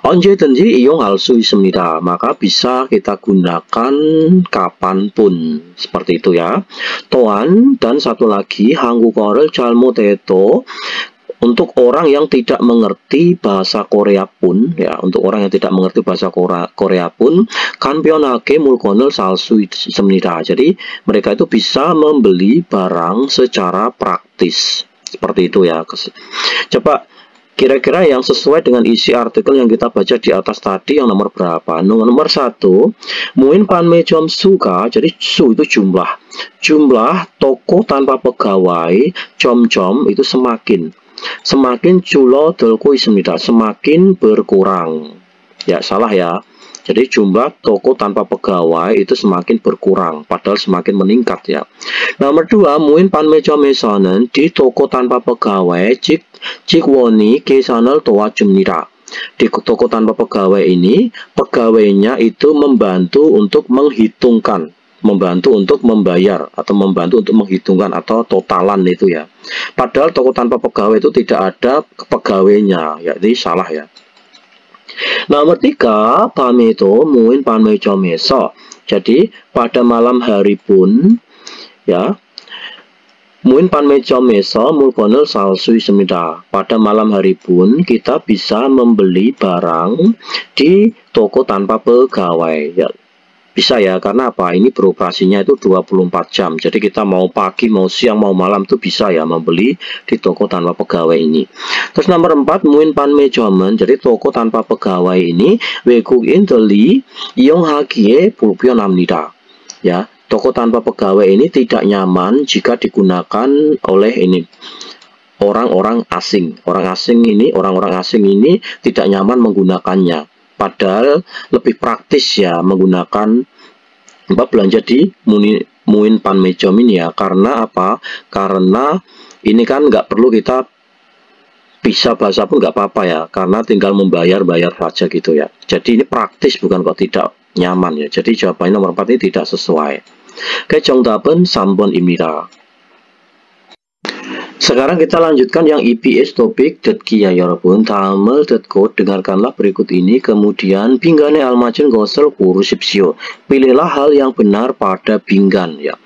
언제든지 이용할 수 있습니다. Maka bisa kita gunakan kapanpun, seperti itu ya. 또한, dan satu lagi, 한국어를 잘 못해도, untuk orang yang tidak mengerti bahasa Korea pun, ya, untuk orang yang tidak mengerti bahasa Korea pun, 간편하게 물건을 살 수 있습니다. Jadi mereka itu bisa membeli barang secara praktis, seperti itu ya. Coba kira-kira yang sesuai dengan isi artikel yang kita baca di atas tadi yang nomor berapa? Nomor 1, muin 판매점 수가, jadi su itu jumlah toko tanpa pegawai, jom itu semakin 줄어들고 있습니다. Semakin berkurang. Ya, salah ya. Jadi jumlah toko tanpa pegawai itu semakin berkurang, padahal semakin meningkat ya. Nomor 2, 무인 판매점에서는 di toko tanpa pegawai 직원이 계산을 도와줍니다. Di toko tanpa pegawai ini, pegawainya itu membantu untuk menghitungkan, membantu untuk membayar, atau membantu untuk menghitungkan atau totalan itu ya. Padahal toko tanpa pegawai itu tidak ada pegawainya, ya, ini salah ya. Nomor 3, 밤에 itu muin 판매점에서. Jadi pada malam hari pun ya, muin 판매점에서 물건을 살 수 있습니다. Pada malam hari pun kita bisa membeli barang di toko tanpa pegawai ya. Bisa ya, karena apa? Ini beroperasinya itu 24 jam. Jadi kita mau pagi, mau siang, mau malam itu bisa ya membeli di toko tanpa pegawai ini. Terus nomor 4, 무인 판매점은, jadi toko tanpa pegawai ini 외국인들이 이용하기에 불편합니다. Ya, toko tanpa pegawai ini tidak nyaman jika digunakan oleh ini orang-orang asing. Orang-orang asing ini tidak nyaman menggunakannya. Padahal lebih praktis ya menggunakan belanja di muin panmejom ini ya. Karena apa? Karena ini kan nggak perlu kita bisa bahasa pun nggak apa-apa ya. Karena tinggal membayar saja gitu ya. Jadi ini praktis, bukan kok tidak nyaman ya. Jadi jawabannya nomor 4 ini tidak sesuai. Oke, 정답은 3번입니다. Sekarang kita lanjutkan yang EBS topik 듣기 ya 여러분. 다음을 듣고 dengarkanlah berikut ini, kemudian 빈간에 알맞은 것을 고르십시오. Pilihlah hal yang benar pada 빈간 ya.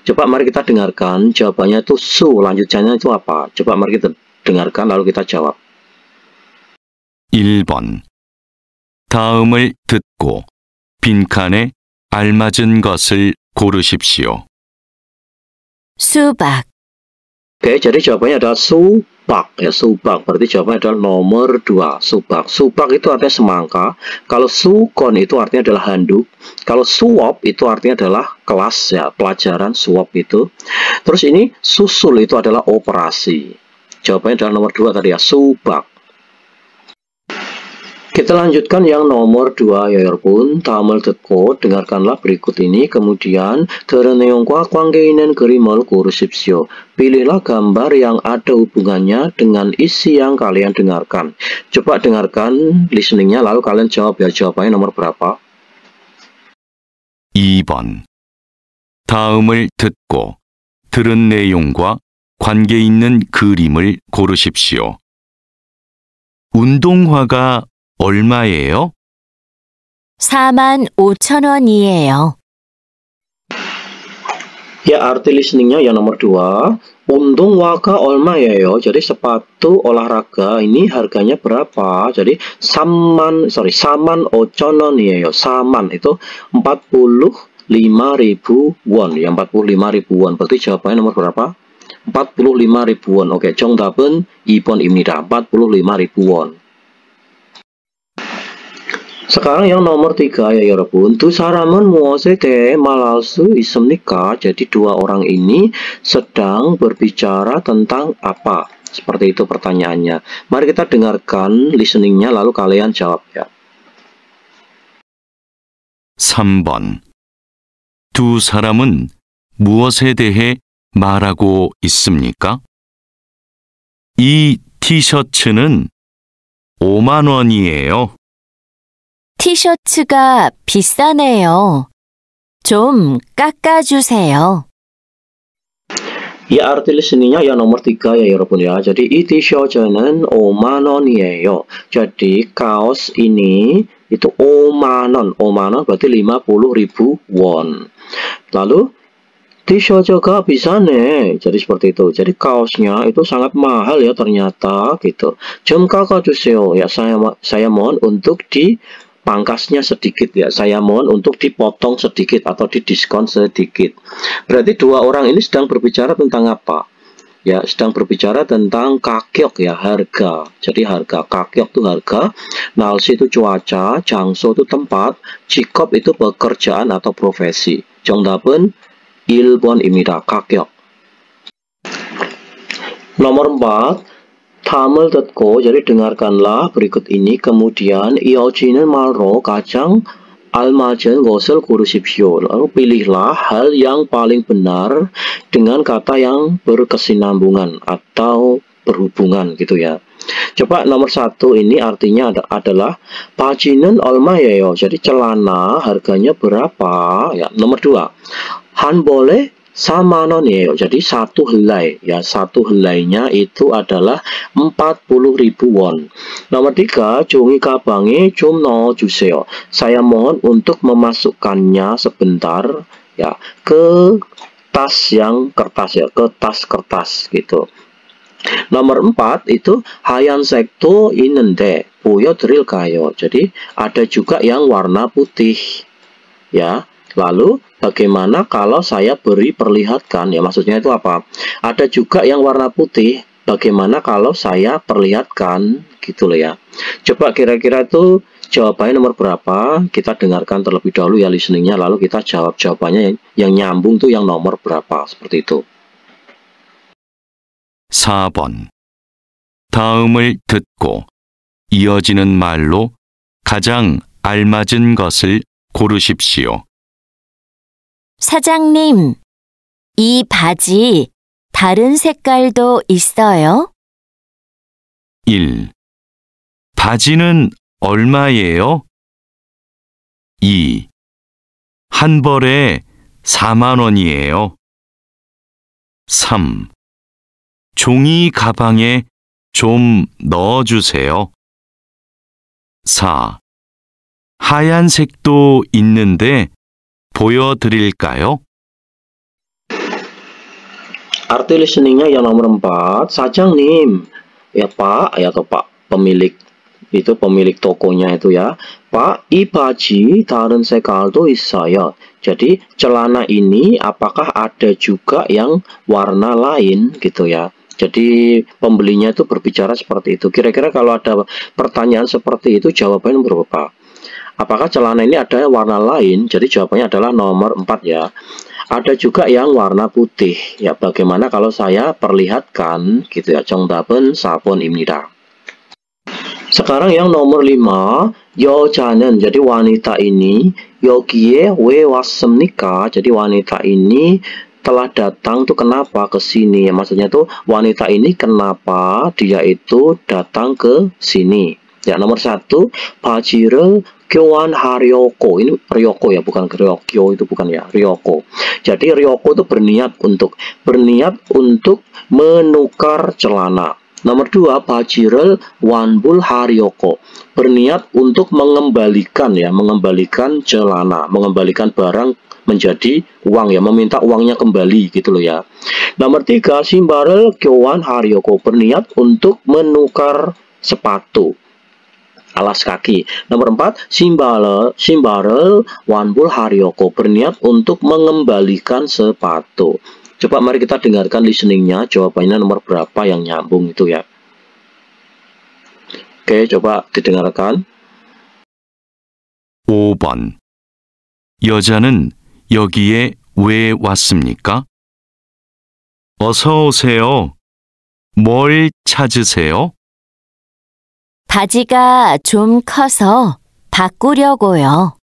Coba mari kita dengarkan jawabannya itu su, lanjutannya itu apa? Coba mari kita dengarkan lalu kita jawab. 1번. 다음을 듣고 빈칸에 알맞은 것을 고르십시오. 수박, Oke, jadi jawabannya adalah subak ya, subak. Berarti jawabannya adalah nomor 2, subak. Subak itu artinya semangka. Kalau sukon itu artinya adalah handuk. Kalau suop itu artinya adalah kelas ya, pelajaran suop itu. Terus ini susul itu adalah operasi. Jawabannya adalah nomor 2 tadi ya, subak. Kita lanjutkan yang nomor 2 ya 여러분. 다음을 듣고 dengarkanlah berikut ini, kemudian 들은 내용과 관계 있는 그림을 고르십시오. Pilihlah gambar yang ada hubungannya dengan isi yang kalian dengarkan. Coba dengarkan listeningnya lalu kalian jawab ya, jawabannya nomor berapa? 2번. 다음을 듣고 들은 내용과 관계 있는 그림을 고르십시오. 운동화가 얼마예요? 45,000원이에요. Ya, arti listeningnya yang nomor 2. Untung waka 얼마예요? Jadi sepatu olahraga ini harganya berapa? Jadi saman 5,000원이에요. saman itu 45.000 won. Ya 45.000 won. Berarti jawabannya nomor berapa? 45.000 won. Oke, 정답은 2번입니다. 45.000 won. Sekarang yang nomor 3 ya 여러분. 두 사람은 무엇에 대해 말할 수 있습니까? Jadi dua orang ini sedang berbicara tentang apa? Seperti itu pertanyaannya. Mari kita dengarkan listeningnya lalu kalian jawab ya. 3번. 두 사람은 무엇에 대해 말하고 있습니까? 이 티셔츠는 5만 원이에요. 티셔츠가 비싸네요. 좀 깎아주세요. Ya arti listeningnya ya nomor 3 ya 여러분 ya. Jadi 이 티셔츠는 5만 원이에요. Jadi kaos ini itu 5만 원. 5만 원 berarti 50.000 won. Lalu 티셔츠가 비싸네. Jadi seperti itu. Jadi kaosnya itu sangat mahal ya ternyata gitu. 좀 깎아주세요. Ya saya mohon untuk dipangkasnya sedikit ya. Saya mohon untuk dipotong sedikit atau didiskon sedikit. Berarti dua orang ini sedang berbicara tentang apa? Ya, sedang berbicara tentang 가격 ya, harga. Jadi harga, 가격 itu harga, 날씨 itu cuaca, 장소 itu tempat, 직업 itu pekerjaan atau profesi. 정답은 1번입니다. 가격. Nomor 4. 다음을 듣고, jadi dengarkanlah berikut ini, kemudian 이어지는 말로 가장 알맞은 것을 고르십시오. Lalu pilihlah hal yang paling benar dengan kata yang berkesinambungan atau berhubungan gitu ya. Coba nomor 1 ini artinya adalah 바지는 얼마예요? Jadi celana harganya berapa? Ya, nomor 2. 한 벌에 4만 원이에요. Jadi satu helai ya, satu helainya itu adalah 40.000 won. Nomor 3, 종이 가방에 좀 넣어주세요. Saya mohon untuk memasukkannya sebentar ya ke tas yang kertas ya, ke tas kertas gitu. Nomor 4 itu 하얀색도 있는데 보여드릴까요? Jadi ada juga yang warna putih ya. Lalu bagaimana kalau saya beri perlihatkan? Ya maksudnya itu apa? Ada juga yang warna putih. Bagaimana kalau saya perlihatkan? Gitu loh ya. Coba kira-kira itu jawabannya nomor berapa? Kita dengarkan terlebih dahulu ya listeningnya. Lalu kita jawab jawabannya yang nyambung tuh yang nomor berapa? Seperti itu. 4번. 다음을 듣고 이어지는 말로 가장 알맞은 것을 고르십시오. 사장님, 이 바지 다른 색깔도 있어요? 1. 바지는 얼마예요? 2. 한 벌에 4만 원이에요. 3. 종이 가방에 좀 넣어주세요. 4. 하얀색도 있는데 보여드릴까요? Arti listeningnya yang nomor 4. 사장님, ya Pak, ya atau Pak pemilik itu, pemilik tokonya itu ya. Pak, 이 바지 다른 색깔도 있어요. Jadi celana ini apakah ada juga yang warna lain gitu ya. Jadi pembelinya itu berbicara seperti itu. Kira-kira kalau ada pertanyaan seperti itu jawabannya berapa? Apakah celana ini ada warna lain? Jadi jawabannya adalah nomor 4 ya. Ada juga yang warna putih. Ya, bagaimana kalau saya perlihatkan gitu ya. 정답은 4번입니다. Sekarang yang nomor 5. 여자는, jadi wanita ini 여기에 왜 왔습니까? Jadi wanita ini telah datang tuh kenapa ke sini? Maksudnya tuh wanita ini kenapa dia itu datang ke sini? Ya, nomor 1, 바지를 교환하려고. Ini ryoko ya, bukan ryokyo, itu bukan ya, ryoko. Jadi ryoko itu berniat untuk menukar celana. Nomor 2, 바지를 환불하려고. Berniat untuk mengembalikan ya, mengembalikan celana, mengembalikan barang menjadi uang ya, meminta uangnya kembali gitu loh ya. Nomor 3, Simbarel Kyowan Haryoko berniat untuk menukar sepatu alas kaki. Nomor 4, Simbarel Wanbul Haryoko berniat untuk mengembalikan sepatu. Coba mari kita dengarkan listeningnya, jawabannya nomor berapa yang nyambung itu ya. Oke, coba didengarkan. 5번. 여자는 여기에 왜 왔습니까? 어서 오세요. 뭘 찾으세요? 바지가 좀 커서 바꾸려고요.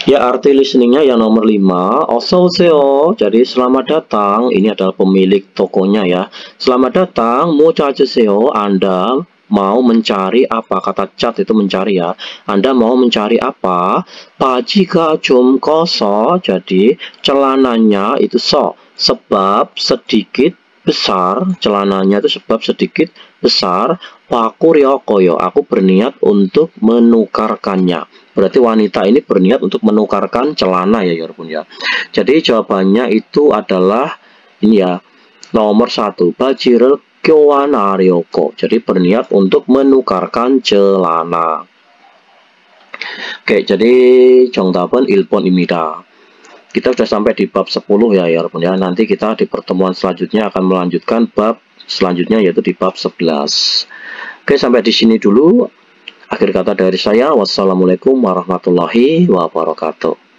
Ya, arti listeningnya yang nomor 5, 어서오세요. Jadi selamat datang, ini adalah pemilik tokonya ya. Selamat datang, mau 찾으세요. Anda mau mencari apa? Kata cat itu mencari ya. Anda mau mencari apa? 바지가 좀 커서, jadi celananya itu sebab sedikit besar, celananya itu sebab sedikit besar. 바꾸려고요, aku berniat untuk menukarkannya. Berarti wanita ini berniat untuk menukarkan celana ya Yorpun ya. Jadi jawabannya itu adalah ini ya, nomor 1, 바지를 교환하려고. Jadi berniat untuk menukarkan celana. Oke, jadi 정답은 1번입니다. Kita sudah sampai di bab 10 ya Yorpun ya. Nanti kita di pertemuan selanjutnya akan melanjutkan bab selanjutnya, yaitu di bab 11. Oke, sampai di sini dulu. Akhir kata dari saya, wassalamualaikum warahmatullahi wabarakatuh.